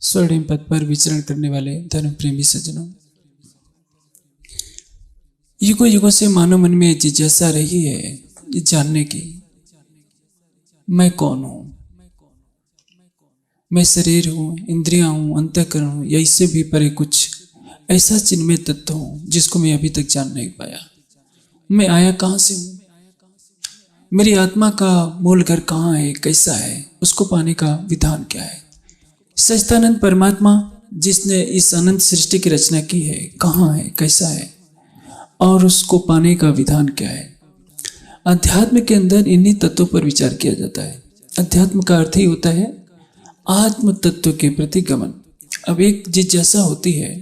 स्वर्णिम पथ पर विचरण करने वाले धर्म प्रेमी सज्जनों, युगों युगों से मानव मन में जिज्ञासा रही है ये जानने की, मैं कौन हूं। मैं शरीर हूं, इंद्रियां हूं, अंतःकरण हूं, या इससे भी परे कुछ ऐसा चिन्मय तत्व हूं जिसको मैं अभी तक जान नहीं पाया। मैं आया कहां से हूं, मेरी आत्मा का मूल घर कहाँ है, कैसा है, उसको पाने का विधान क्या है। सच्चिदानंद परमात्मा जिसने इस अनंत सृष्टि की रचना की है कहाँ है, कैसा है, और उसको पाने का विधान क्या है। अध्यात्म के अंदर इन्हीं तत्वों पर विचार किया जाता है। अध्यात्म का अर्थ ही होता है आत्म तत्व के प्रति गमन। अब एक जिज्ञासा होती है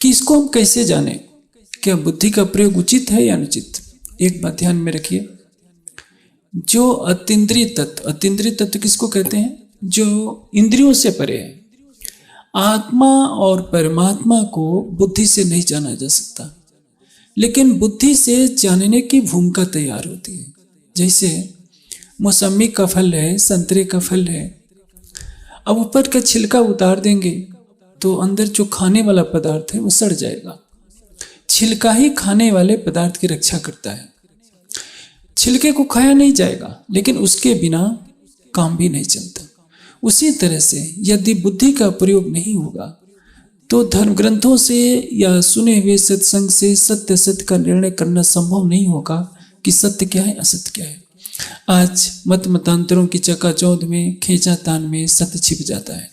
कि इसको हम कैसे जाने, क्या बुद्धि का प्रयोग उचित है या अनुचित। एक बात ध्यान में रखिए, जो अतीन्द्रिय तत्व, अतीन्द्रिय तत्व किसको कहते हैं, जो इंद्रियों से परे है। आत्मा और परमात्मा को बुद्धि से नहीं जाना जा सकता, लेकिन बुद्धि से जानने की भूमिका तैयार होती है। जैसे मौसमी का फल है, संतरे का फल है, अब ऊपर का छिलका उतार देंगे तो अंदर जो खाने वाला पदार्थ है वो सड़ जाएगा। छिलका ही खाने वाले पदार्थ की रक्षा करता है। छिलके को खाया नहीं जाएगा, लेकिन उसके बिना काम भी नहीं चलता। उसी तरह से यदि बुद्धि का प्रयोग नहीं होगा तो धर्म ग्रंथों से या सुने हुए सत्संग से सत्य असत्य का निर्णय करना संभव नहीं होगा कि सत्य क्या है, असत्य क्या है। आज मत मतांतरों की चकाचौंध में, खींचातान में सत्य छिप जाता है।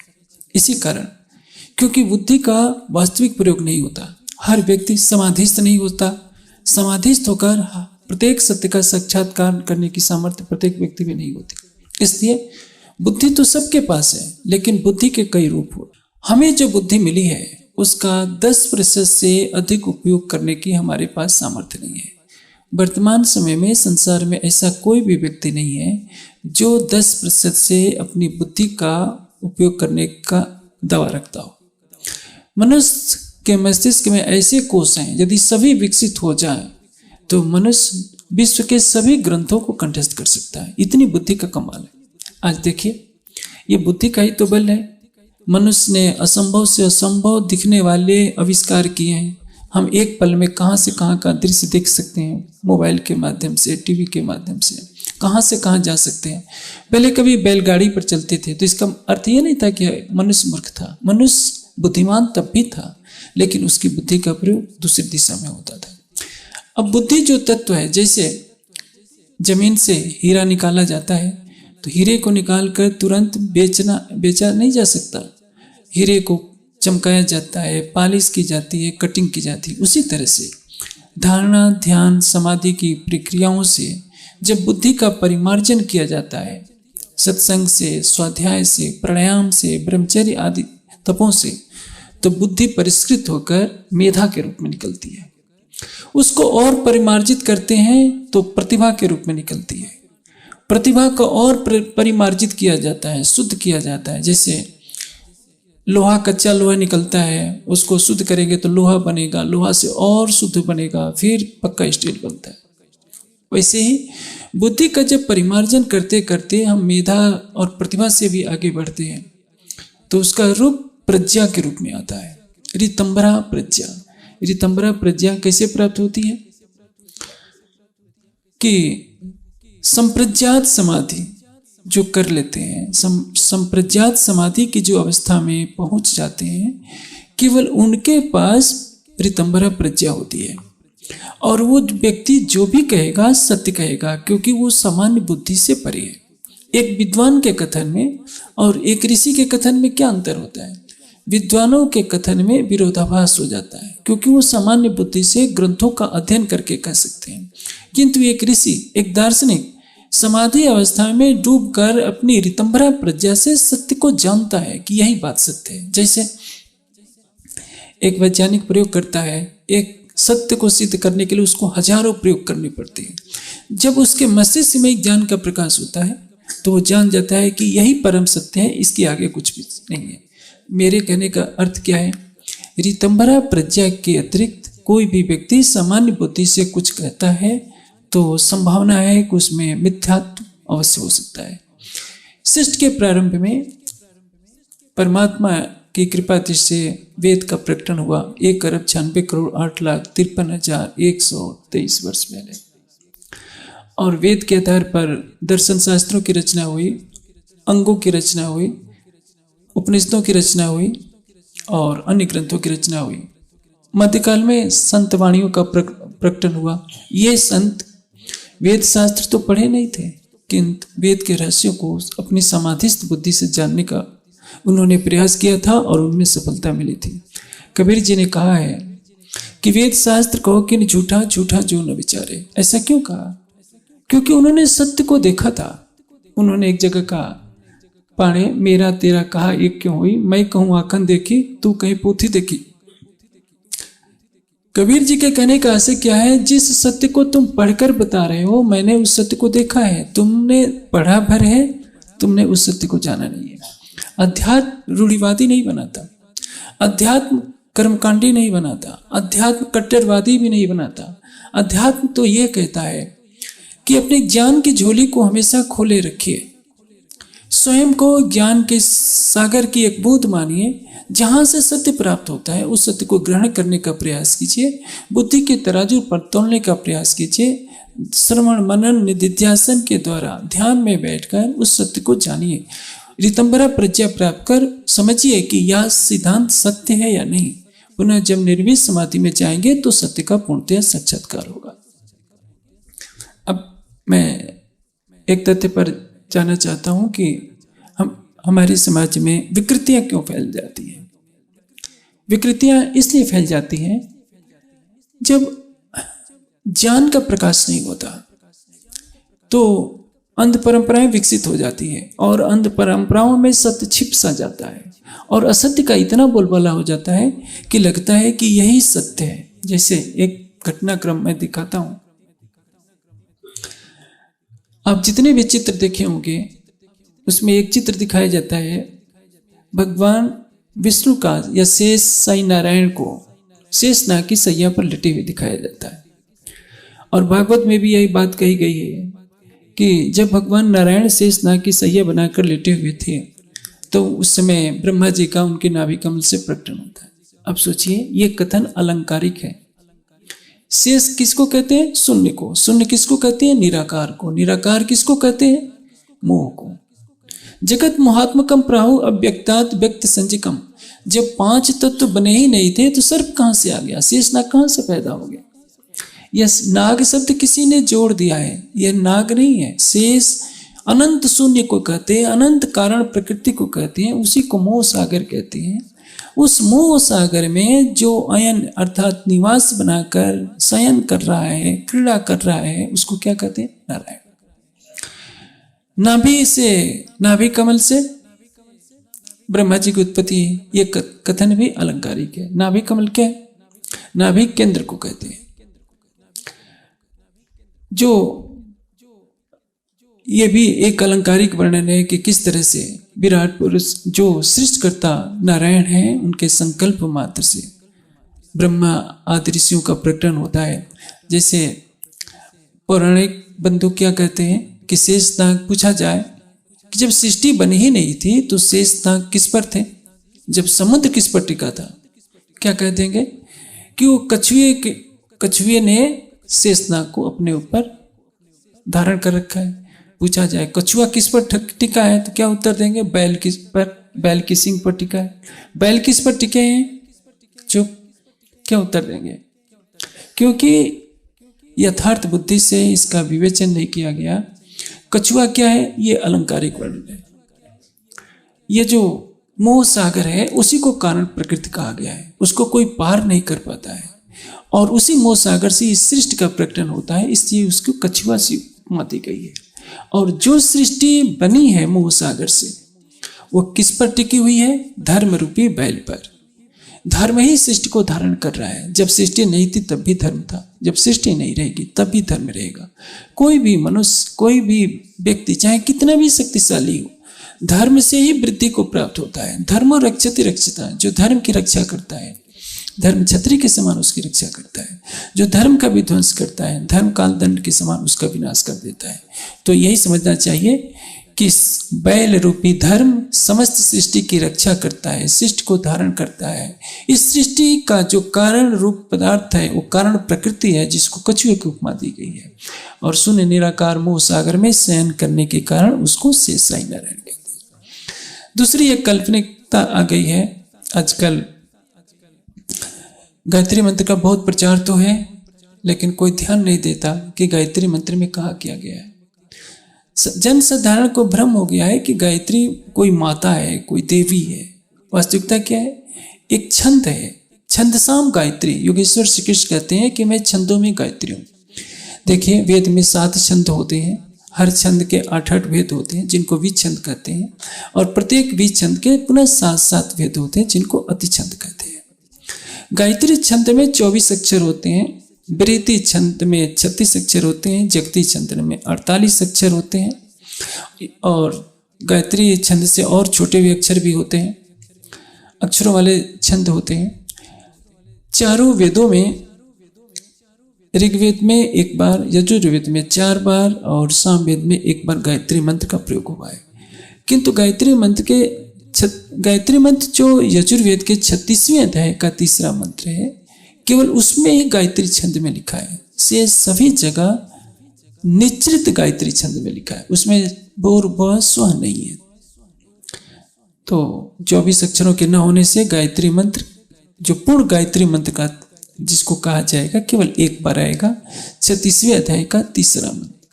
इसी कारण, क्योंकि बुद्धि का वास्तविक प्रयोग नहीं होता, हर व्यक्ति समाधिस्थ नहीं होता। समाधिस्थ होकर प्रत्येक सत्य का साक्षात्कार करने की सामर्थ्य प्रत्येक व्यक्ति में नहीं होती। इसलिए बुद्धि तो सबके पास है, लेकिन बुद्धि के कई रूप हो। हमें जो बुद्धि मिली है उसका 10% से अधिक उपयोग करने की हमारे पास सामर्थ्य नहीं है। वर्तमान समय में संसार में ऐसा कोई भी व्यक्ति नहीं है जो 10% से अपनी बुद्धि का उपयोग करने का दावा रखता हो। मनुष्य के मस्तिष्क में ऐसे कोष हैं, यदि सभी विकसित हो जाए तो मनुष्य विश्व के सभी ग्रंथों को कंठस्थ कर सकता है। इतनी बुद्धि का कमाल है। आज देखिए, ये बुद्धि का ही तो बल है। मनुष्य ने असंभव से असंभव दिखने वाले आविष्कार किए हैं। हम एक पल में कहाँ से कहाँ का दृश्य देख सकते हैं, मोबाइल के माध्यम से, टीवी के माध्यम से कहाँ से कहाँ जा सकते हैं। पहले कभी बैलगाड़ी पर चलते थे तो इसका अर्थ ये नहीं था कि मनुष्य मूर्ख था। मनुष्य बुद्धिमान तब भी था, लेकिन उसकी बुद्धि का प्रयोग दूसरी दिशा में होता था। अब बुद्धि जो तत्व है, जैसे जमीन से हीरा निकाला जाता है तो हीरे को निकालकर तुरंत बेचा नहीं जा सकता। हीरे को चमकाया जाता है, पालिश की जाती है, कटिंग की जाती है। उसी तरह से धारणा, ध्यान, समाधि की प्रक्रियाओं से जब बुद्धि का परिमार्जन किया जाता है, सत्संग से, स्वाध्याय से, प्राणायाम से, ब्रह्मचर्य आदि तपों से, तो बुद्धि परिष्कृत होकर मेधा के रूप में निकलती है। उसको और परिमार्जित करते हैं तो प्रतिभा के रूप में निकलती है। प्रतिभा को और परिमार्जित किया जाता है, शुद्ध किया जाता है। जैसे लोहा, कच्चा लोहा निकलता है, उसको शुद्ध करेंगे तो लोहा बनेगा, लोहा से और शुद्ध बनेगा, फिर पक्का स्टील बनता है। वैसे ही बुद्धि का जब परिमार्जन करते करते हम मेधा और प्रतिभा से भी आगे बढ़ते हैं तो उसका रूप प्रज्ञा के रूप में आता है। ऋतंभरा प्रज्ञा। ऋतंभरा प्रज्ञा कैसे प्राप्त होती है कि संप्रज्ञात समाधि जो कर लेते हैं, संप्रज्ञात समाधि की जो अवस्था में पहुंच जाते हैं, केवल उनके पास ऋतंभरा प्रज्ञा होती है। और वो व्यक्ति जो भी कहेगा सत्य कहेगा, क्योंकि वो सामान्य बुद्धि से परे है। एक विद्वान के कथन में और एक ऋषि के कथन में क्या अंतर होता है। विद्वानों के कथन में विरोधाभास हो जाता है, क्योंकि वो सामान्य बुद्धि से ग्रंथों का अध्ययन करके कह सकते हैं, किंतु एक ऋषि, एक दार्शनिक समाधि अवस्था में डूबकर अपनी ऋतंभरा प्रज्ञा से सत्य को जानता है कि यही बात सत्य है। जैसे एक वैज्ञानिक प्रयोग करता है, एक सत्य को सिद्ध करने के लिए उसको हजारों प्रयोग करने पड़ते हैं। जब उसके मस्तिष्क में एक ज्ञान का प्रकाश होता है तो वो जान जाता है कि यही परम सत्य है, इसके आगे कुछ भी नहीं है। मेरे कहने का अर्थ क्या है, ऋतंभरा प्रज्ञा के अतिरिक्त कोई भी व्यक्ति सामान्य बुद्धि से कुछ कहता है तो संभावना है कि उसमें मिथ्यात्व अवश्य हो सकता है। सृष्टि के प्रारंभ में परमात्मा की कृपा दृष्टि से वेद का प्रकटन हुआ 1,96,08,53,123 वर्ष पहले। और वेद के आधार पर दर्शन शास्त्रों की रचना हुई, अंगों की रचना हुई, उपनिषदों की रचना हुई और अन्य ग्रंथों की रचना हुई। मध्यकाल में संत वाणियों का प्रकटन हुआ। ये संत वेद शास्त्र तो पढ़े नहीं थे, किंतु वेद के रहस्यों को अपनी समाधिस्थ बुद्धि से जानने का उन्होंने प्रयास किया था और उनमें सफलता मिली थी। कबीर जी ने कहा है कि वेद शास्त्र कहो कि झूठा झूठा जो न विचारे। ऐसा क्यों कहा? क्योंकि उन्होंने सत्य को देखा था। उन्होंने एक जगह कहा, पाणे मेरा तेरा कहा एक क्यों हुई, मैं कहूँ आखन देखी तू कहीं पोथी देखी। कबीर जी के कहने का आशय क्या है? जिस सत्य को तुम पढ़कर बता रहे हो, मैंने उस सत्य को देखा है। तुमने पढ़ा भर है, तुमने उस सत्य को जाना नहीं है। अध्यात्म रूढ़िवादी नहीं बनाता, अध्यात्म कर्मकांडी नहीं बनाता, अध्यात्म कट्टरवादी भी नहीं बनाता। अध्यात्म तो ये कहता है कि अपने ज्ञान की झोली को हमेशा खोले रखिए, स्वयं को ज्ञान के सागर की एक बूंद मानिए। जहां से सत्य प्राप्त होता है उस सत्य को ग्रहण करने का प्रयास कीजिए, बुद्धि के तराजू पर तोलने का प्रयास कीजिए। श्रवण मनन निधिध्यासन के द्वारा ध्यान में बैठकर उस सत्य को जानिए। ऋतंबरा प्रज्ञा प्राप्त कर समझिए कि यह सिद्धांत सत्य है या नहीं। पुनः जब निर्विष समाधि में जाएंगे तो सत्य का पूर्णतः साक्षात्कार होगा। अब मैं एक तथ्य पर जानना चाहता हूं कि हमारे समाज में विकृतियां क्यों फैल जाती हैं। विकृतियां इसलिए फैल जाती हैं जब ज्ञान का प्रकाश नहीं होता तो अंध परंपराएं विकसित हो जाती है और अंध परंपराओं में सत्य छिप सा जाता है और असत्य का इतना बोलबाला हो जाता है कि लगता है कि यही सत्य है। जैसे एक घटनाक्रम मैं दिखाता हूं। आप जितने भी चित्र देखे होंगे उसमें एक चित्र दिखाया जाता है भगवान विष्णु का या शेष साई नारायण को शेष नाग की सैया पर लेटे हुए दिखाया जाता है। और भागवत में भी यही बात कही गई है कि जब भगवान नारायण शेष नाग की सैया बनाकर लेटे हुए थे तो उस समय ब्रह्मा जी का उनके नाभि कमल से प्रकटन होता है। अब सोचिए, ये कथन अलंकारिक है। शेष किसको कहते हैं? शून्य को। शून्य किसको कहते हैं? निराकार को। निराकार किसको कहते हैं? मोह को। जगत मोहात्मकम प्राहु अव्यक्तात् व्यक्त संजिकम। जब 5 तत्व बने ही नहीं थे तो सर्प कहां से आ गया? शेष नाग कहां से पैदा हो गया? यह नाग शब्द किसी ने जोड़ दिया है, यह नाग नहीं है। शेष अनंत शून्य को कहते हैं, अनंत कारण प्रकृति को कहते हैं, उसी को मोह सागर कहते हैं। उस मोह सागर में जो अयन अर्थात निवास बनाकर शयन कर रहा है, क्रीड़ा कर रहा है, उसको क्या कहते हैं? नारायण। नाभि कमल से ब्रह्मा जी की उत्पत्ति है। ये कथन भी अलंकारिक है। नाभि कमल क्या है? नाभि केंद्र को कहते हैं। जो ये भी एक अलंकारिक वर्णन है कि किस तरह से विराट पुरुष जो सृष्टिकर्ता नारायण हैं उनके संकल्प मात्र से ब्रह्मा आदि ऋषियों का प्रकटन होता है। जैसे पौराणिक बंधु क्या कहते हैं कि शेष नाग पूछा जाए कि जब सृष्टि बनी ही नहीं थी तो शेष नाग किस पर थे? जब समुद्र किस पर टिका था? क्या कह देंगे कि वो कछुए ने शेष नाग को अपने ऊपर धारण कर रखा है। पूछा जाए कछुआ किस पर टिका है तो क्या उत्तर देंगे? बैल की सींग पर टिका है। बैल किस पर टिके हैं? चुप। क्या उत्तर देंगे? क्योंकि यथार्थ बुद्धि से इसका विवेचन नहीं किया गया। कछुआ क्या है? ये अलंकारिक वर्णन है। ये जो मोह सागर है उसी को कारण प्रकृति कहा गया है, उसको कोई पार नहीं कर पाता है और उसी मोह सागर से इस सृष्टि का प्रकटन होता है, इसलिए उसको कछुआ सी उपमा दी गई है। और जो सृष्टि बनी है मोह सागर से वो किस पर टिकी हुई है? धर्म रूपी बैल पर। धर्म ही सृष्टि को धारण कर रहा है। जब सृष्टि नहीं थी तब भी धर्म था, जब सृष्टि नहीं रहेगी तब भी धर्म रहेगा। कोई भी मनुष्य, कोई भी व्यक्ति चाहे कितना भी शक्तिशाली हो, धर्म से ही वृद्धि को प्राप्त होता है। धर्मो रक्षति रक्षिता, जो धर्म की रक्षा करता है, धर्म छतरी के समान उसकी रक्षा करता है। जो धर्म का विध्वंस करता है, धर्म काल दंड के समान उसका विनाश कर देता है। तो यही समझना चाहिए कि बैल रूपी धर्म समस्त सृष्टि की रक्षा करता है, सृष्टि को धारण करता है। इस सृष्टि का जो कारण रूप पदार्थ है वो कारण प्रकृति है, जिसको कछुए की उपमा दी गई है। और शून्य निराकार मोह सागर में शयन करने के कारण उसको शेषशायी नारायण कहते हैं। दूसरी एक काल्पनिकता आ गई है। आजकल गायत्री मंत्र का बहुत प्रचार तो है, लेकिन कोई ध्यान नहीं देता कि गायत्री मंत्र में कहा किया गया है। जन साधारण को भ्रम हो गया है कि गायत्री कोई माता है, कोई देवी है। वास्तविकता क्या है? एक छंद है, छंदसाम गायत्री। योगेश्वर श्री कृष्ण कहते हैं कि मैं छंदों में गायत्री हूँ। देखिए, वेद में 7 छंद होते हैं, हर छंद के 8-8 भेद होते हैं जिनको विच छंद कहते हैं, और प्रत्येक विच छंद के पुनः 7-7 भेद होते हैं जिनको अति छंद कहते हैं। गायत्री छंद में 24 अक्षर होते हैं, बृहति छंद में 36 अक्षर होते हैं, जगती छंद में 48 अक्षर होते हैं, और गायत्री छंद से और छोटे भी अक्षर भी होते हैं, अक्षरों वाले छंद होते हैं। चारों वेदों में, ऋग्वेद में 1 बार, यजुर्वेद में 4 बार और सामवेद में 1 बार गायत्री मंत्र का प्रयोग हुआ है। किंतु गायत्री मंत्र जो यजुर्वेद के 36वें अध्याय का 3रा मंत्र है, केवल उसमें ही गायत्री छंद में लिखा है। से सभी जगह निश्चित गायत्री छंद में लिखा है, उसमें बोर ब स्व नहीं है। तो 24 अक्षरों के न होने से गायत्री मंत्र, जो पूर्ण गायत्री मंत्र का जिसको कहा जाएगा, केवल 1 बार आएगा, 36वें अध्याय का 3रा मंत्र।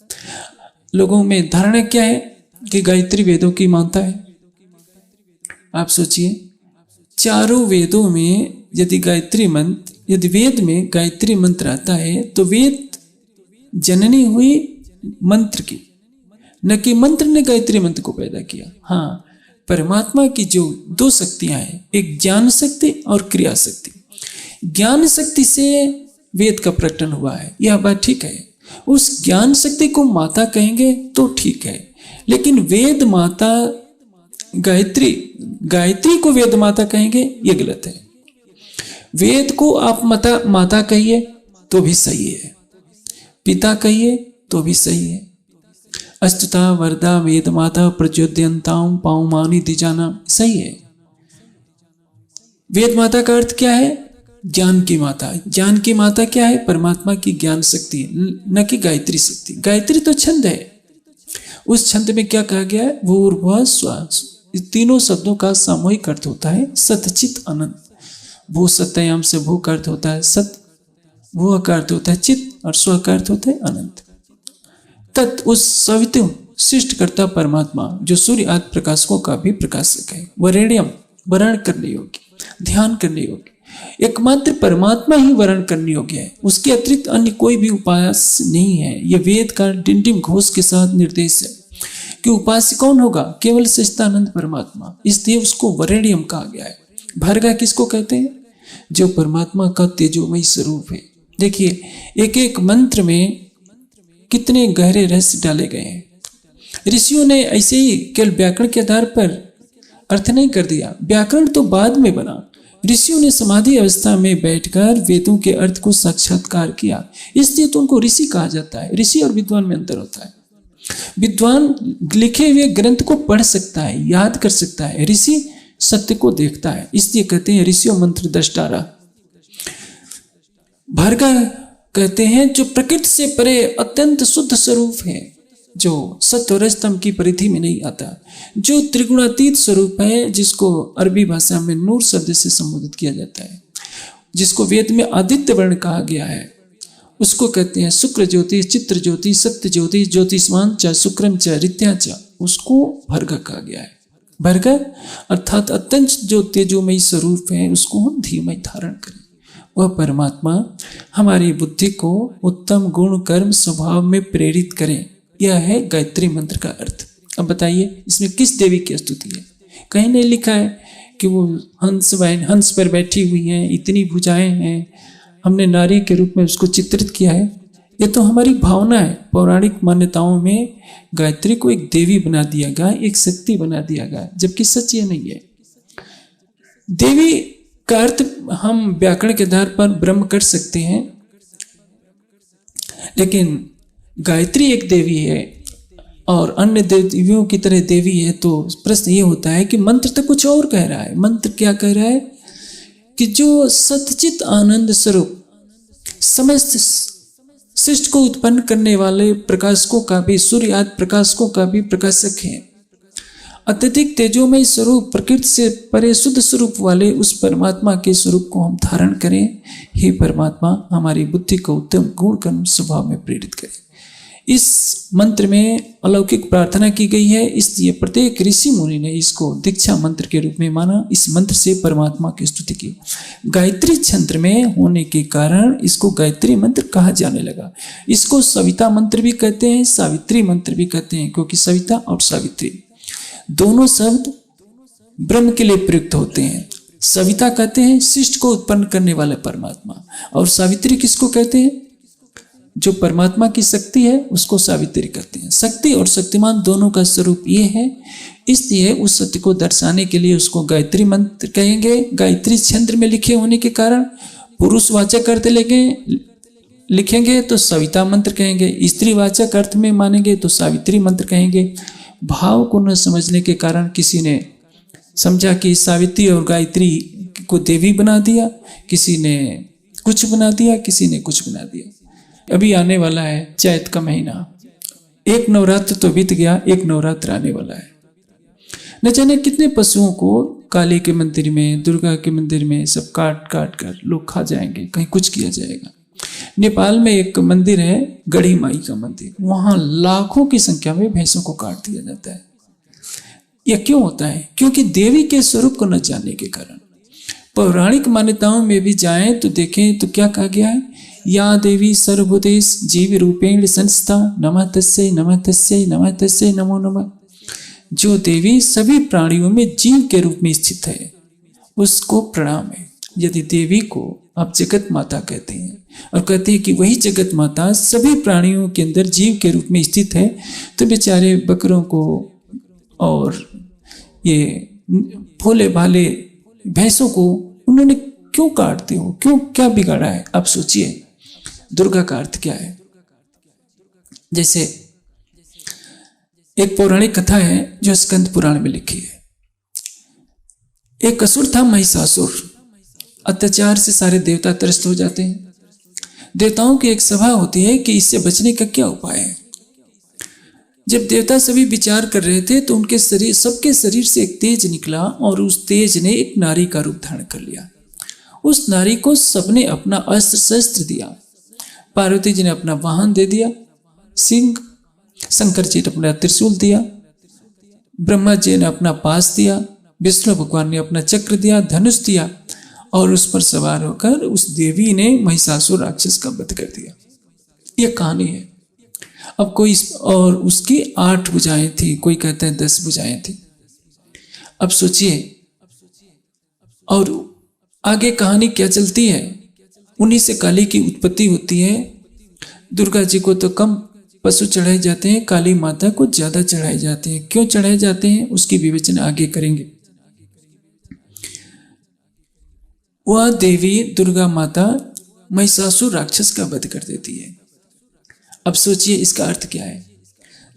लोगों में धारणा क्या है कि गायत्री वेदों की माता है। आप सोचिए, चारों वेदों में यदि वेद में गायत्री मंत्र आता है तो वेद जननी हुई मंत्र की, न कि मंत्र ने गायत्री मंत्र को पैदा किया। हाँ, परमात्मा की जो 2 शक्तियां हैं, एक ज्ञान शक्ति और क्रिया शक्ति। ज्ञान शक्ति से वेद का प्रकटन हुआ है, यह बात ठीक है। उस ज्ञान शक्ति को माता कहेंगे तो ठीक है, लेकिन वेद माता गायत्री को वेद माता कहेंगे, यह गलत है। वेद को आप माता कहिए तो भी सही है, पिता कहिए तो भी सही है। अस्तुता वरदा वेद माता प्रचोदयंताम पाउमानी दिजाना, सही है। वेद माता का अर्थ क्या है? ज्ञान की माता। ज्ञान की माता क्या है? परमात्मा की ज्ञान शक्ति, न कि गायत्री शक्ति। गायत्री तो छंद है, उस छंद में क्या कहा गया है? भूर्भुवः स्वः। इस तीनों शब्दों का सामूहिक अर्थ होता है सतचित अनंत। भू सत्याम से भू का अर्थ होता है सत, भू का अर्थ होता है चित, और स्व का अर्थ होता है अनंत। तत् उस सवितु सृष्टिकर्ता परमात्मा, जो सूर्य आदि प्रकाशकों का भी प्रकाशक है, वरेण्यम, वर्ण करने योग्य, ध्यान करने योग्य। एकमात्र परमात्मा ही वर्ण करने योग्य है, उसके अतिरिक्त अन्य कोई भी उपास्य नहीं है। यह वेद का डिंडिम घोष के साथ निर्देश है कि उपास्य कौन होगा? केवल सच्चिदानंद परमात्मा। इसलिए उसको वरेण्यम कहा गया है। भर्गा किसको कहते हैं? जो परमात्मा का तेजोमय स्वरूप है। देखिए, एक एक मंत्र में कितने गहरे रहस्य डाले गए हैं। ऋषियों ने ऐसे ही केवल व्याकरण के आधार पर अर्थ नहीं कर दिया, व्याकरण तो बाद में बना। ऋषियों ने समाधि अवस्था में बैठकर वेदों के अर्थ को साक्षात्कार किया, इसलिए तो उनको ऋषि कहा जाता है। ऋषि और विद्वान में अंतर होता है। विद्वान लिखे हुए ग्रंथ को पढ़ सकता है, याद कर सकता है, ऋषि सत्य को देखता है, इसलिए कहते हैं ऋषियों मंत्र दृष्टारा। भार्गा कहते हैं जो प्रकृति से परे अत्यंत शुद्ध स्वरूप है, जो सत्व और रजतम की परिधि में नहीं आता, जो त्रिगुणातीत स्वरूप है, जिसको अरबी भाषा में नूर शब्द से संबोधित किया जाता है, जिसको वेद में आदित्य वर्ण कहा गया है, उसको कहते हैं शुक्र ज्योति, चित्र ज्योति, सत्य ज्योति, ज्योतिष्मान च शुक्रम च ऋत्या च, उसको भर्ग कहा गया है। भर्ग अर्थात अत्यंत जो तेजोमयी स्वरूप है, उसको हम धीमय धारण करें। वह परमात्मा हमारी बुद्धि को उत्तम गुण कर्म स्वभाव में प्रेरित करें। यह है गायत्री मंत्र का अर्थ। अब बताइए, इसमें किस देवी की स्तुति है? कहीं नहीं लिखा है कि वो हंस पर बैठी हुई हैं, इतनी भुजाएं हैं, हमने नारी के रूप में उसको चित्रित किया है। ये तो हमारी भावना है। पौराणिक मान्यताओं में गायत्री को एक देवी बना दिया गया, एक शक्ति बना दिया गया, जबकि सच ये नहीं है। देवी का अर्थ हम व्याकरण के आधार पर ब्रह्म कर सकते हैं, लेकिन गायत्री एक देवी है और अन्य देवियों की तरह देवी है, तो प्रश्न ये होता है कि मंत्र तो कुछ और कह रहा है। मंत्र क्या कह रहा है कि जो सच्चित आनंद स्वरूप समस्त सृष्टि को उत्पन्न करने वाले प्रकाशकों का भी, सूर्य आदि प्रकाशकों का भी प्रकाशक है। अत्यधिक तेजोमय स्वरूप, प्रकृति से परे शुद्ध स्वरूप वाले उस परमात्मा के स्वरूप को हम धारण करें। हे परमात्मा, हमारी बुद्धि को उत्तम गुण कर्म स्वभाव में प्रेरित करें। इस मंत्र में अलौकिक प्रार्थना की गई है, इसलिए प्रत्येक ऋषि मुनि ने इसको दीक्षा मंत्र के रूप में माना। इस मंत्र से परमात्मा की स्तुति की। गायत्री छंद में होने के कारण इसको गायत्री मंत्र कहा जाने लगा। इसको सविता मंत्र भी कहते हैं, सावित्री मंत्र भी कहते हैं, क्योंकि सविता और सावित्री दोनों शब्द ब्रह्म के लिए प्रयुक्त होते हैं। सविता कहते हैं सृष्टि को उत्पन्न करने वाले परमात्मा, और सावित्री किसको कहते हैं? जो परमात्मा की शक्ति है उसको सावित्री कहते हैं। शक्ति और शक्तिमान दोनों का स्वरूप ये है, इसलिए उस सत्य को दर्शाने के लिए उसको गायत्री मंत्र कहेंगे। गायत्री छंद में लिखे होने के कारण पुरुषवाचक अर्थ लिखेंगे तो सविता मंत्र कहेंगे, स्त्रीवाचक अर्थ में मानेंगे तो सावित्री मंत्र कहेंगे। भाव को न समझने के कारण किसी ने समझा कि सावित्री और गायत्री को देवी बना दिया, किसी ने कुछ बना दिया, किसी ने कुछ बना दिया। अभी आने वाला है चैत का महीना, एक नवरात्र तो बीत गया, एक नवरात्र आने वाला है। न जाने कितने पशुओं को काली के मंदिर में, दुर्गा के मंदिर में सब काट काट कर लोग खा जाएंगे, कहीं कुछ किया जाएगा। नेपाल में एक मंदिर है गढ़ी माई का मंदिर, वहां लाखों की संख्या में भैंसों को काट दिया जाता है। यह क्यों होता है? क्योंकि देवी के स्वरूप को न जानने के कारण। पौराणिक मान्यताओं में भी जाएं तो देखें तो क्या कहा गया है, या देवी सर्वभूतेष जीव रूपेण संस्था नमः तस्यै नमः तस्यै नमः तस्यै नमो नमः। जो देवी सभी प्राणियों में जीव के रूप में स्थित है उसको प्रणाम है। यदि देवी को आप जगत माता कहते हैं और कहते हैं कि वही जगत माता सभी प्राणियों के अंदर जीव के रूप में स्थित है, तो बेचारे बकरों को और ये भोले भाले भैंसों को उन्होंने क्यों काटते हो? क्यों, क्या बिगाड़ा है? आप सोचिए। दुर्गा का अर्थ क्या है? जैसे एक पौराणिक कथा है जो स्कंद पुराण में लिखी है। एक असुर था महिषासुर। अत्याचार से सारे देवता त्रस्त हो जाते हैं। देवताओं की एक सभा होती है कि इससे बचने का क्या उपाय है। जब देवता सभी विचार कर रहे थे तो उनके शरीर, सबके शरीर से एक तेज निकला और उस तेज ने एक नारी का रूप धारण कर लिया। उस नारी को सबने अपना अस्त्र शस्त्र दिया। पार्वती जी ने अपना वाहन दे दिया सिंह, शंकर जी ने अपना त्रिशूल दिया, ब्रह्मा जी ने अपना पास दिया, विष्णु भगवान ने अपना चक्र दिया, धनुष दिया, और उस पर सवार होकर उस देवी ने महिषासुर राक्षस का वध कर दिया। यह कहानी है। अब कोई, और उसकी 8 भुजाएं थी, कोई कहते हैं 10 भुजाएं थी। अब सोचिए, और आगे कहानी क्या चलती है। उन्हीं से काली की उत्पत्ति होती है। दुर्गा जी को तो कम पशु चढ़ाए जाते हैं, काली माता को ज्यादा चढ़ाए जाते हैं। क्यों चढ़ाए जाते हैं उसकी विवेचना आगे करेंगे। वह देवी दुर्गा माता महिषासुर राक्षस का वध कर देती है। अब सोचिए इसका अर्थ क्या है।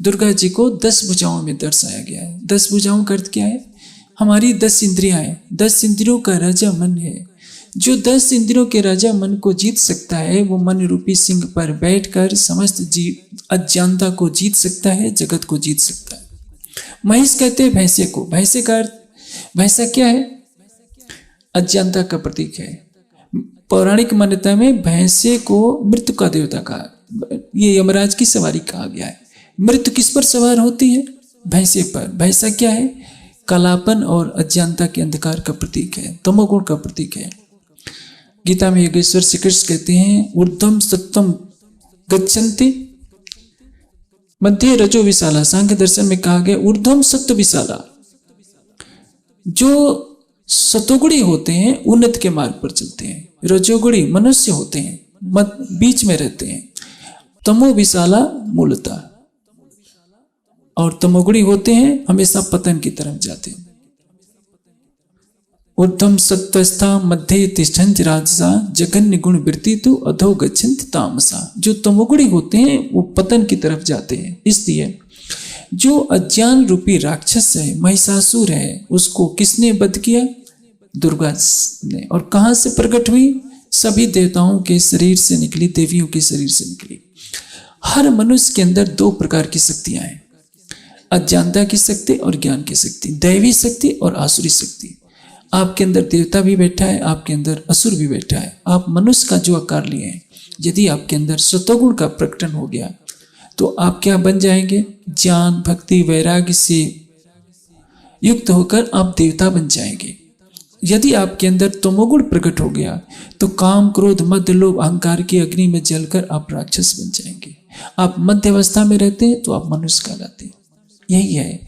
दुर्गा जी को 10 भुजाओं में दर्शाया गया है। 10 भुजाओं का अर्थ क्या है? हमारी 10 इंद्रियां हैं। 10 इंद्रियों का राजा मन है। जो 10 इंद्रियों के राजा मन को जीत सकता है वो मन रूपी सिंह पर बैठकर समस्त जीव अज्ञानता को जीत सकता है, जगत को जीत सकता है। महिष कहते हैं भैंसे को। भैंसे का अर्थ, भैंसा क्या है? अज्ञानता का प्रतीक है। पौराणिक मान्यता में भैंसे को मृत्यु का देवता कहा, ये यमराज की सवारी कहा गया है। मृत्यु किस पर सवार होती है? भैंसे पर। भैंसा क्या है? कालापन और अज्ञानता के अंधकार का प्रतीक है, तमोगुण का प्रतीक है। गीता में योगेश्वर श्री कृष्ण कहते हैं ऊर्ध्वम सत्वम गच्छन्ति मध्य रजो विशाला। सांख्य दर्शन में कहा गया ऊर्ध्वम सत्व विशाला। जो सतोगुणी होते हैं उन्नत के मार्ग पर चलते हैं, रजोगुणी मनुष्य होते हैं बीच में रहते हैं, तमो विशाला मूलतः, और तमोगुणी होते हैं हमेशा पतन की तरफ जाते हैं। ऊर्ध्वं सत्त्वस्था मध्ये तिष्ठन्ति राजसा जघन्य गुण वृत्ति तो अधो गच्छन्ति तामसा। जो तमोगुणी होते हैं वो पतन की तरफ जाते हैं। इसलिए जो अज्ञान रूपी राक्षस है, महिषासुर है, उसको किसने वध किया? दुर्गा ने। और कहाँ से प्रकट हुई? सभी देवताओं के शरीर से निकली, देवियों के शरीर से निकली। हर मनुष्य के अंदर दो प्रकार की शक्तियां हैं, अज्ञानता की शक्ति और ज्ञान की शक्ति, दैवी शक्ति और आसुरी शक्ति। आपके अंदर देवता भी बैठा है, आपके अंदर असुर भी बैठा है। आप मनुष्य का जो आकार लिए हैं, यदि आपके अंदर सत्वगुण का प्रकटन हो गया तो आप क्या बन जाएंगे? ज्ञान, भक्ति, वैराग्य से युक्त होकर आप देवता बन जाएंगे। यदि आपके अंदर तमोगुण प्रकट हो गया तो काम, क्रोध, मद, लोभ, अहंकार की अग्नि में जलकर आप राक्षस बन जाएंगे। आप मध्य अवस्था में रहते हैं तो आप मनुष्य कहलाते हैं। यही है,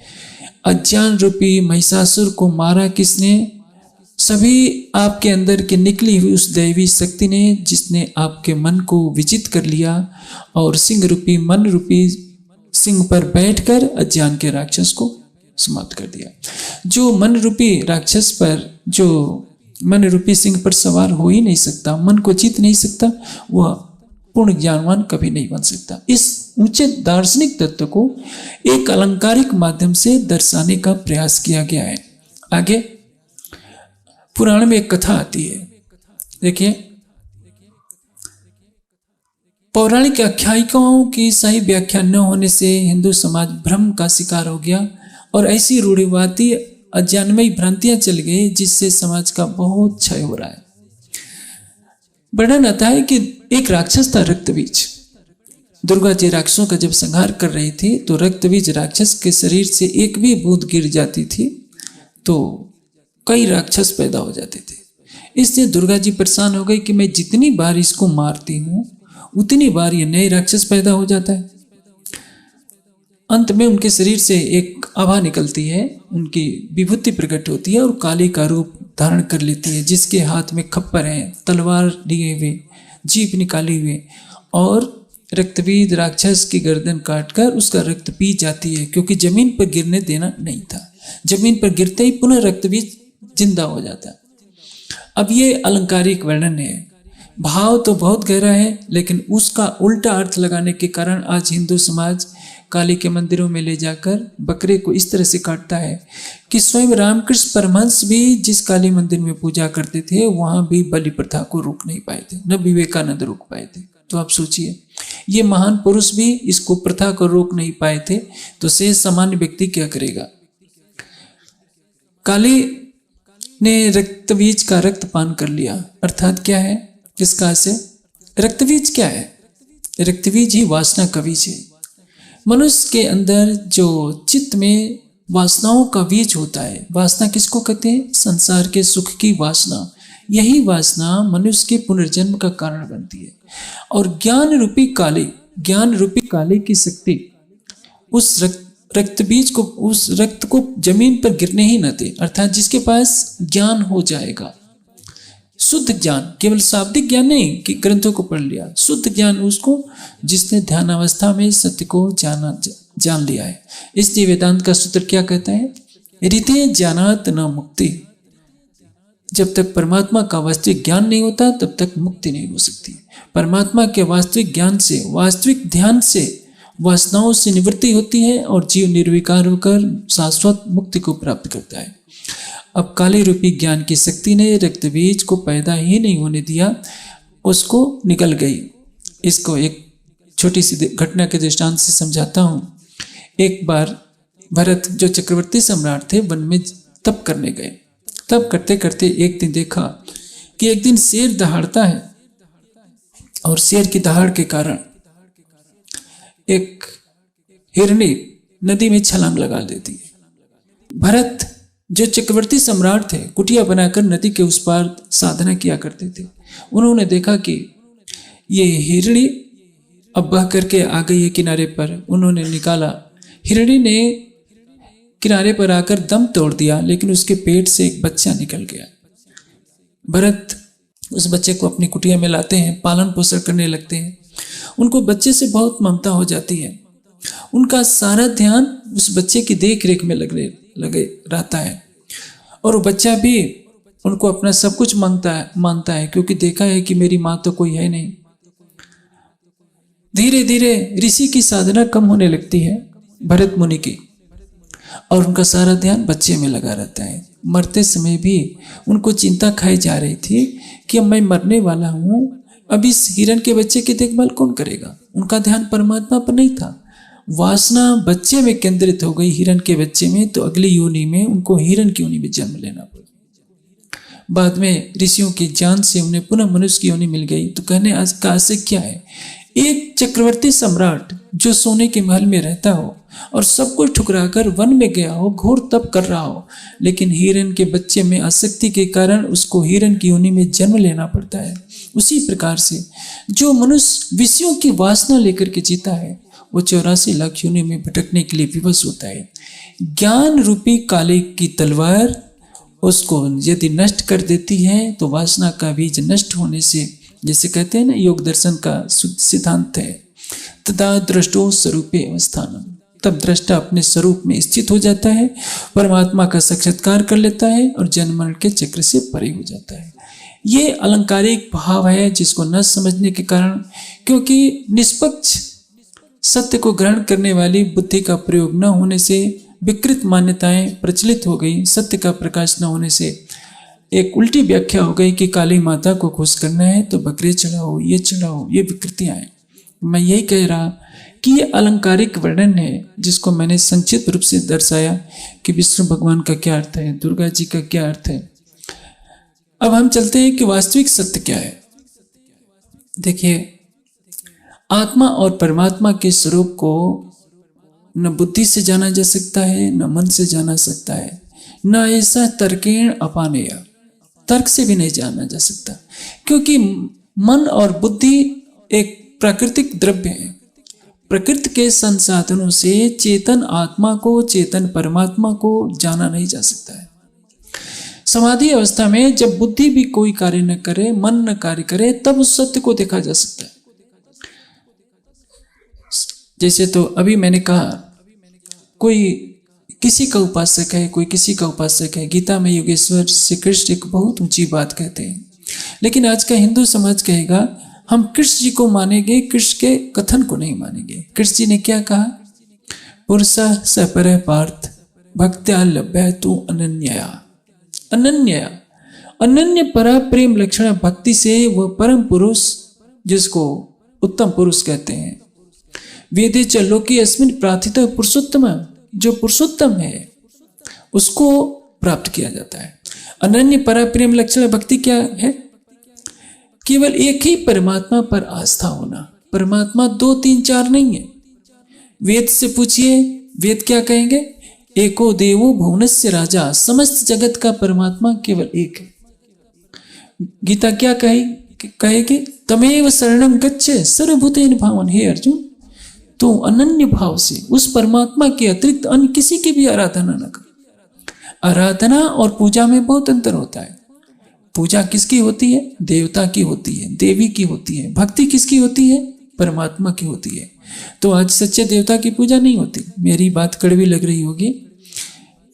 अज्ञान रूपी महिषासुर को मारा किसने? सभी आपके अंदर की निकली हुई उस दैवी शक्ति ने, जिसने आपके मन को विजित कर लिया और सिंह रूपी, मन रूपी सिंह पर बैठकर अज्ञान के राक्षस को समाप्त कर दिया। जो मन रूपी राक्षस पर, जो मन रूपी सिंह पर सवार हो ही नहीं सकता, मन को जीत नहीं सकता, वह पूर्ण ज्ञानवान कभी नहीं बन सकता। इस ऊंचे दार्शनिक तत्व को एक अलंकारिक माध्यम से दर्शाने का प्रयास किया गया है। आगे पुराण में एक कथा आती है, देखिए, पौराणिक आख्यायिकाओं की सही व्याख्या न होने से हिंदू समाज भ्रम का शिकार हो गया और ऐसी रूढ़िवादी अज्ञानमयी भ्रांतियां चल गई जिससे समाज का बहुत क्षय हो रहा है। वर्णन आता है कि एक राक्षस था, रक्तबीज। दुर्गा जी राक्षसों का जब संहार कर रही थी तो रक्तबीज राक्षस के शरीर से एक भी बूंद गिर जाती थी तो कई राक्षस पैदा हो जाते थे। इसलिए दुर्गा जी परेशान हो गई कि मैं जितनी बार इसको मारती हूँ उतनी बार ये नए राक्षस पैदा हो जाता है। अंत में उनके शरीर से एक आभा निकलती है, उनकी विभूति प्रकट होती है और काली का रूप धारण कर लेती है, जिसके हाथ में खप्पर है, तलवार लिए हुए, जीभ निकाली हुए, और रक्तबीज राक्षस की गर्दन काटकर उसका रक्त पी जाती है, क्योंकि जमीन पर गिरने देना नहीं था। जमीन पर गिरते ही पुनः रक्तबीज जिंदा हो जाता। अब ये अलंकारिक वर्णन है, भाव तो बहुत गहरा है, लेकिन उसका उल्टा अर्थ लगाने के कारण आज हिंदू समाज काली के मंदिरों में ले जाकर बकरे को इस तरह से काटता है कि स्वयं रामकृष्ण परमहंस भी जिस काली मंदिर में पूजा करते थे वहां भी बलि प्रथा को रोक नहीं पाए थे, न विवेकानंद रोक पाए थे। तो आप सोचिए, ये महान पुरुष भी इसको प्रथा को रोक नहीं पाए थे तो से सामान्य व्यक्ति क्या करेगा। काली ने रक्तबीज का रक्त पान कर लिया, अर्थात क्या है इसका से? रक्तबीज क्या है? रक्तबीज ही वासना का बीज है। मनुष्य के अंदर जो चित्त में वासनाओं का बीज होता है, वासना किसको कहते हैं? संसार के सुख की वासना। यही वासना मनुष्य के पुनर्जन्म का कारण बनती है। और ज्ञान रूपी काली की शक्ति उस रक्तबीज को, उस रक्त को जमीन पर गिरने ही न दे, अर्थात जिसके पास ज्ञान हो जाएगा, शुद्ध ज्ञान, केवल शाब्दिक ज्ञान नहीं कि ग्रंथों को पढ़ लिया, शुद्ध ज्ञान उसको जिसने ध्यान अवस्था में सत्य को जान लिया है। इसलिए वेदांत का सूत्र क्या कहता है? रीते ज्ञानात न मुक्ति। जब तक परमात्मा का वास्तविक ज्ञान नहीं होता तब तक मुक्ति नहीं हो सकती। परमात्मा के वास्तविक ज्ञान से, वास्तविक ध्यान से वासनाओं से निवृत्ति होती है और जीव निर्विकार होकर शाश्वत मुक्ति को प्राप्त करता है। अब काली रूपी ज्ञान की शक्ति ने रक्तबीज को पैदा ही नहीं होने दिया, उसको निकल गई। इसको एक छोटी सी घटना के दृष्टांत से समझाता हूँ। एक बार भरत जो चक्रवर्ती सम्राट थे वन में तप करने गए। तप करते करते एक दिन देखा कि एक दिन शेर दहाड़ता है और शेर की दहाड़ के कारण एक हिरनी नदी में छलांग लगा देती है। भरत जो चक्रवर्ती सम्राट थे कुटिया बनाकर नदी के उस पार साधना किया करते थे। उन्होंने देखा कि ये हिरणी अब बह करके आ गई है किनारे पर। उन्होंने निकाला, हिरणी ने किनारे पर आकर दम तोड़ दिया, लेकिन उसके पेट से एक बच्चा निकल गया। भरत उस बच्चे को अपनी कुटिया में लाते हैं, पालन पोषण करने लगते हैं। उनको बच्चे से बहुत ममता हो जाती है। उनका सारा ध्यान उस बच्चे की देख रेख में लगे रहता है और वो बच्चा भी उनको अपना सब कुछ मानता है, क्योंकि देखा है कि मेरी माँ तो कोई है नहीं। धीरे धीरे ऋषि की साधना कम होने लगती है, भरत मुनि की, और उनका सारा ध्यान बच्चे में लगा रहता है। मरते समय भी उनको चिंता खाई जा रही थी कि अब मैं मरने वाला हूँ, अब इस हिरण के बच्चे की देखभाल कौन करेगा। उनका ध्यान परमात्मा पर नहीं था, वासना बच्चे में केंद्रित हो गई, हिरण के बच्चे में। तो अगली योनि में उनको हिरण की योनि में जन्म लेना पड़ा। बाद में ऋषियों की जान से उन्हें पुनः मनुष्य की योनि मिल गई। तो कहने आज का आशय क्या है? एक चक्रवर्ती सम्राट जो सोने के महल में रहता हो और सब कुछ ठुकराकर वन में गया हो, घोर तप कर रहा हो, लेकिन हिरण के बच्चे में आसक्ति के कारण उसको हिरण की योनि में जन्म लेना पड़ता है। उसी प्रकार से जो मनुष्य विषयों की वासना लेकर के जीता है, वो 84 लाख योनि में भटकने के लिए विवश होता है। ज्ञान रूपी काले की तलवार उसको यदि नष्ट कर देती है, तो वासना का बीज नष्ट होने से, जैसे कहते हैं ना, योग दर्शन का सिद्धांत है, तदा दृष्टो स्वरूपे अवस्थानम, तब दृष्टा अपने स्वरूप में स्थित हो जाता है, परमात्मा का साक्षात्कार कर लेता है और जन्म मरण के चक्र से परे हो जाता है। ये अलंकारिक भाव है जिसको न समझने के कारण, क्योंकि निष्पक्ष सत्य को ग्रहण करने वाली बुद्धि का प्रयोग न होने से विकृत मान्यताएं प्रचलित हो गई। सत्य का प्रकाश न होने से एक उल्टी व्याख्या हो गई कि काली माता को खुश करना है तो बकरे चढ़ाओ, ये चढ़ाओ, ये विकृतियां हैं। मैं यही कह रहा कि ये अलंकारिक वर्णन है जिसको मैंने संक्षिप्त रूप से दर्शाया कि विष्णु भगवान का क्या अर्थ है, दुर्गा जी का क्या अर्थ है। अब हम चलते हैं कि वास्तविक सत्य क्या है। देखिए, आत्मा और परमात्मा के स्वरूप को न बुद्धि से जाना जा सकता है, न मन से जाना सकता है, न ऐसा तर्केण अपानेय, तर्क से भी नहीं जाना जा सकता, क्योंकि मन और बुद्धि एक प्राकृतिक द्रव्य है। प्रकृति के संसाधनों से चेतन आत्मा को, चेतन परमात्मा को जाना नहीं जा सकता है। समाधि अवस्था में जब बुद्धि भी कोई कार्य न करे, मन न कार्य करे, तब उस सत्य को देखा जा सकता है। जैसे तो अभी मैंने कहा, कोई किसी का उपासक है, कोई किसी का उपासक है। गीता में योगेश्वर श्री कृष्ण एक बहुत ऊंची बात कहते हैं, लेकिन आज का हिंदू समाज कहेगा हम कृष्ण जी को मानेंगे, कृष्ण के कथन को नहीं मानेंगे। कृष्ण जी ने क्या कहा? पुरुषः स परः पार्थ भक्त्या लभ्य तु अनन्यया। अनन्यया, अनन्य परा प्रेम लक्षण भक्ति से वह परम पुरुष, जिसको उत्तम पुरुष कहते हैं, वेदे च लोके अस्मिन् प्रार्थितः पुरुषोत्तम, जो पुरुषोत्तम है उसको प्राप्त किया जाता है। अनन्य परा प्रेम लक्षण भक्ति क्या है? केवल एक ही परमात्मा पर आस्था होना। परमात्मा 2 3 4 नहीं है। वेद से पूछिए, वेद क्या कहेंगे? एको देवो भुवनस्य राजा, समस्त जगत का परमात्मा केवल एक है। गीता क्या कहेगी? तमेव शरणं गच्छ सर्वभूतेन भावन। हे अर्जुन, तो अनन्य भाव से उस परमात्मा के अतिरिक्त अन्य किसी की भी आराधना न कर। आराधना और पूजा में बहुत अंतर होता है। पूजा किसकी होती है? देवता की होती है, देवी की होती है। भक्ति किसकी होती है? परमात्मा की होती है। तो आज सच्चे देवता की पूजा नहीं होती। मेरी बात कड़वी लग रही होगी।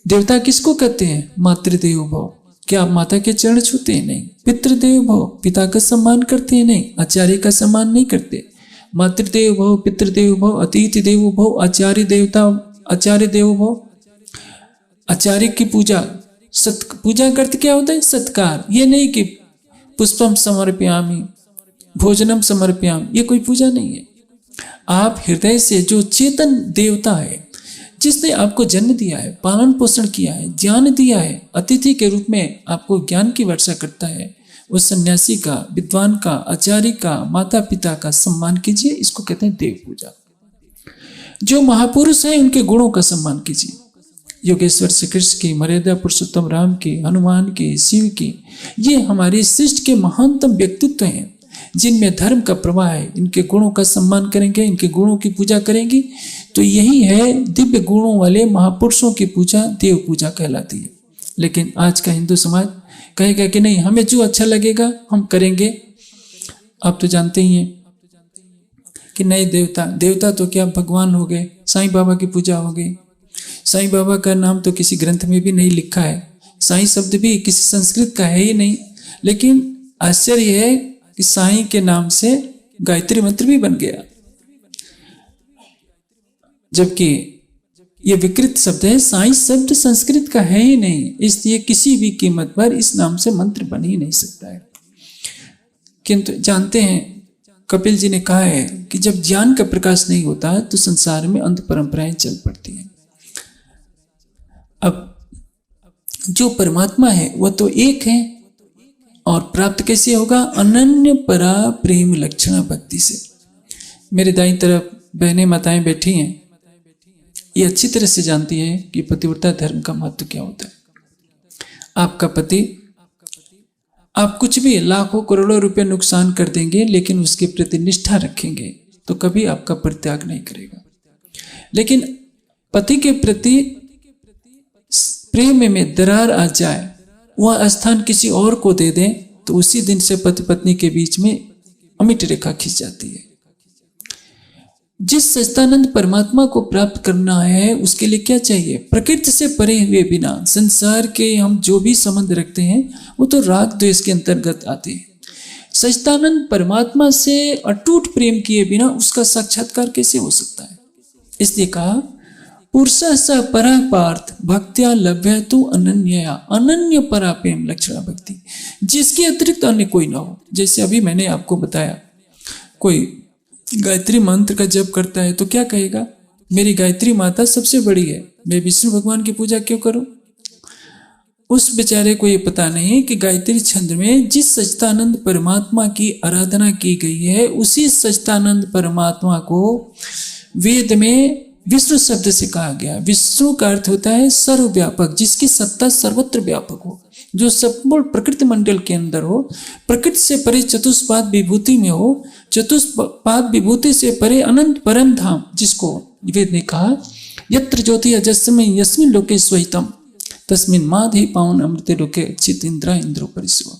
देवता किसको कहते हैं? मातृदेव भव। क्या आप माता के चरण छूते हैं? नहीं। पितृदेव भव, पिता का सम्मान करते हैं? नहीं। आचार्य का सम्मान नहीं करते। मातृदेव भव, पितृदेव भव, अतिथि देवो भव, आचार्य देवता, आचार्य देवो भव। आचार्य की पूजा, पूजा का अर्थ क्या होता है? सत्कार। ये नहीं कि पुष्पम समर्पयामि, भोजनम समर्पयामि, ये कोई पूजा नहीं है। आप हृदय से जो चेतन देवता है, जिसने आपको जन्म दिया है, पालन पोषण किया है, ज्ञान दिया है, अतिथि के रूप में आपको ज्ञान की वर्षा करता है, उस सन्यासी का, विद्वान का, आचार्य का, माता पिता का सम्मान कीजिए। इसको कहते हैं देव पूजा। जो महापुरुष हैं उनके गुणों का सम्मान कीजिए। योगेश्वर श्री कृष्ण की, मर्यादा पुरुषोत्तम राम की, हनुमान की, शिव की, ये हमारी सृष्टि के महानतम व्यक्तित्व हैं जिनमें धर्म का प्रवाह है। इनके गुणों का सम्मान करेंगे, इनके गुणों की पूजा करेंगे, तो यही है दिव्य गुणों वाले महापुरुषों की पूजा, देव पूजा कहलाती है। लेकिन आज का हिंदू समाज कहेगा कि नहीं, हमें जो अच्छा लगेगा हम करेंगे। आप तो जानते ही हैं कि नहीं, देवता तो क्या भगवान हो गए। साईं बाबा की पूजा हो गई। साईं बाबा का नाम तो किसी ग्रंथ में भी नहीं लिखा है, साईं शब्द भी किसी संस्कृत का है ही नहीं, लेकिन आश्चर्य है कि साईं के नाम से गायत्री मंत्र भी बन गया, जबकि ये विकृत शब्द है। साईं शब्द संस्कृत का है ही नहीं, इसलिए किसी भी कीमत पर इस नाम से मंत्र बन ही नहीं सकता है। किंतु जानते हैं, कपिल जी ने कहा है कि जब ज्ञान का प्रकाश नहीं होता तो संसार में अंध परंपराएं चल पड़ती हैं। अब जो परमात्मा है वह तो एक है, और प्राप्त कैसे होगा? अनन्य परा प्रेम लक्षणा भक्ति से। मेरे दाईं तरफ बहनें माताएं बैठी हैं, ये अच्छी तरह से जानती हैं कि पतिव्रता धर्म का महत्व क्या होता है। आपका पति, आप कुछ भी लाखों करोड़ों रुपए नुकसान कर देंगे, लेकिन उसके प्रति निष्ठा रखेंगे तो कभी आपका परित्याग नहीं करेगा। लेकिन पति के प्रति प्रेम में दरार आ जाए, वह स्थान किसी और को दे दें, तो उसी दिन से पति पत्नी के बीच में अमिट रेखा खींच जाती है। जिस सच्चिदानंद परमात्मा को प्राप्त करना है, उसके लिए क्या चाहिए? प्रकृति से परे हुए बिना संसार के हम जो भी संबंध रखते हैं वो तो राग द्वेष के अंतर्गत आते हैं। सच्चिदानंद परमात्मा से अटूट प्रेम किए बिना उसका साक्षात्कार कैसे हो सकता है? इसलिए कहा, पुरुषः स परः पार्थ भक्त्या लभ्य तु अनन्यया, अनन्य परा प्रेम लक्षणा भक्ति, जिसके अतिरिक्त अन्य कोई ना हो। जैसे अभी मैंने आपको बताया, कोई गायत्री मंत्र का जप करता है तो क्या कहेगा? मेरी गायत्री माता सबसे बड़ी है, मैं विष्णु भगवान की पूजा क्यों करूं? उस बेचारे को ये पता नहीं कि गायत्री छंद में जिस सच्चिदानंद परमात्मा की आराधना की गई है, उसी सच्चिदानंद परमात्मा को वेद में विष्णु शब्द से कहा गया। विष्णु का अर्थ होता है सर्वव्यापक, जिसकी सत्ता सर्वत्र व्यापक हो, जो संपूर्ण प्रकृति मंडल के अंदर हो, प्रकृति से परे चतुष्पाद विभूति में हो, चतुष्पाद विभूति से परे अनंत परम धाम, जिसको वेद ने कहा यत्र ज्योति अजस्मय यस्मिन् लोके स्वहितम तस्मिन् माधे पावन अमृत लोके चित इंद्रा इंद्रो परिस्व,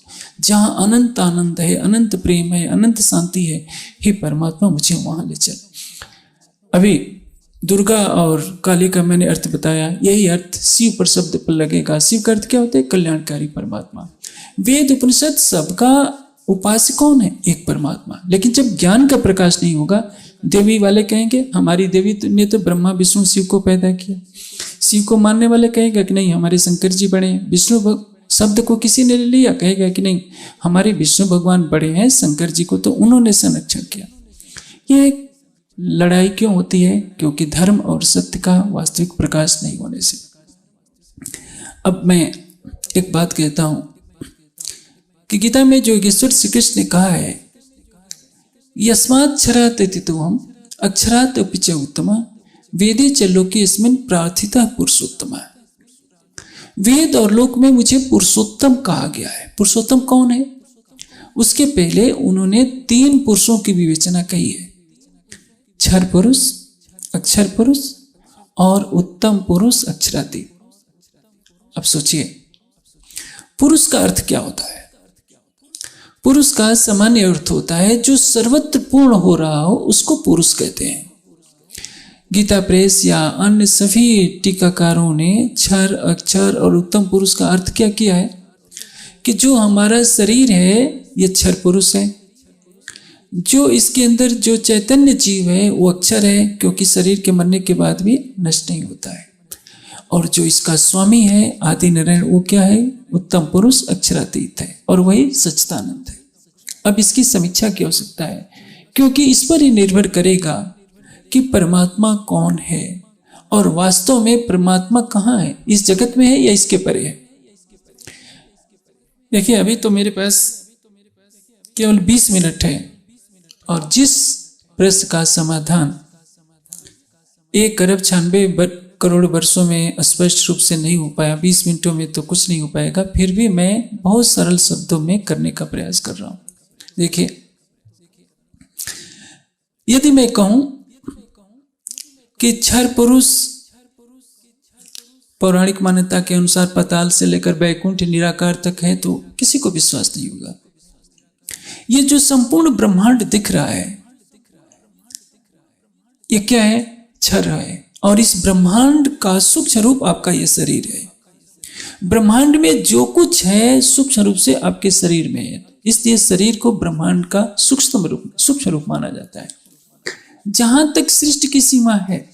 जहाँ अनंत आनंद है, अनंत प्रेम है, अनंत शांति है, हे परमात्मा मुझे वहां ले चल। अभी दुर्गा और काली का मैंने अर्थ बताया, यही अर्थ शिव पर शब्द पर लगेगा। शिव का अर्थ क्या होता है? कल्याणकारी परमात्मा। वेद उपनिषद सबका उपास्य कौन है? एक परमात्मा। लेकिन जब ज्ञान का प्रकाश नहीं होगा, देवी वाले कहेंगे हमारी देवी ने तो ब्रह्मा विष्णु शिव को पैदा किया। शिव को मानने वाले कहेगा कि नहीं हमारे शंकर जी बड़े हैं। विष्णु शब्द को किसी ने ले लिया, कहेगा कि नहीं हमारे विष्णु भगवान बड़े हैं, शंकर जी को तो उन्होंने संरक्षण किया। ये लड़ाई क्यों होती है? क्योंकि धर्म और सत्य का वास्तविक प्रकाश नहीं होने से। अब मैं एक बात कहता हूं कि गीता में जो ईश्वर श्री कृष्ण ने कहा है, यस्माक्षरात् अतीतोऽहम् अक्षरात् अपि च उत्तमः वेदे च लोके अस्मिन् प्रार्थितः पुरुषोत्तमः। वेद और लोक में मुझे पुरुषोत्तम कहा गया है। पुरुषोत्तम कौन है? उसके पहले उन्होंने 3 पुरुषों की विवेचना कही है, क्षर पुरुष, अक्षर पुरुष और उत्तम पुरुष अक्षरातीत। अब सोचिए, पुरुष का अर्थ क्या होता है? पुरुष का सामान्य अर्थ होता है जो सर्वत्र पूर्ण हो रहा हो, उसको पुरुष कहते हैं। गीता प्रेस या अन्य सभी टीकाकारों ने क्षर, अक्षर और उत्तम पुरुष का अर्थ क्या किया है कि जो हमारा शरीर है ये क्षर पुरुष है, जो इसके अंदर जो चैतन्य जीव है वो अक्षर है, क्योंकि शरीर के मरने के बाद भी नष्ट नहीं होता है, और जो इसका स्वामी है आदि नारायण वो क्या है? उत्तम पुरुष अक्षरातीत है, और वही सच्चिदानंद है। अब इसकी समीक्षा की आवश्यकता है, क्योंकि इस पर ही निर्भर करेगा कि परमात्मा कौन है और वास्तव में परमात्मा कहाँ है, इस जगत में है या इसके परे है। देखिए अभी तो मेरे पास केवल 20 मिनट है, और जिस प्रश्न का समाधान 1 अरब 96 करोड़ वर्षों में स्पष्ट रूप से नहीं हो पाया, 20 मिनटों में तो कुछ नहीं हो पाएगा, फिर भी मैं बहुत सरल शब्दों में करने का प्रयास कर रहा हूं। देखिए, यदि मैं कहूं कि क्षर पुरुष पौराणिक मान्यता के अनुसार पाताल से लेकर बैकुंठ निराकार तक है, तो किसी को विश्वास नहीं होगा। ये जो संपूर्ण ब्रह्मांड दिख रहा है ये क्या है? क्षर है, और इस ब्रह्मांड का सूक्ष्म रूप आपका ये शरीर है। ब्रह्मांड में जो कुछ है सूक्ष्म रूप से आपके शरीर में है, इसलिए शरीर को ब्रह्मांड का सूक्ष्म रूप माना जाता है। जहां तक सृष्टि की सीमा है,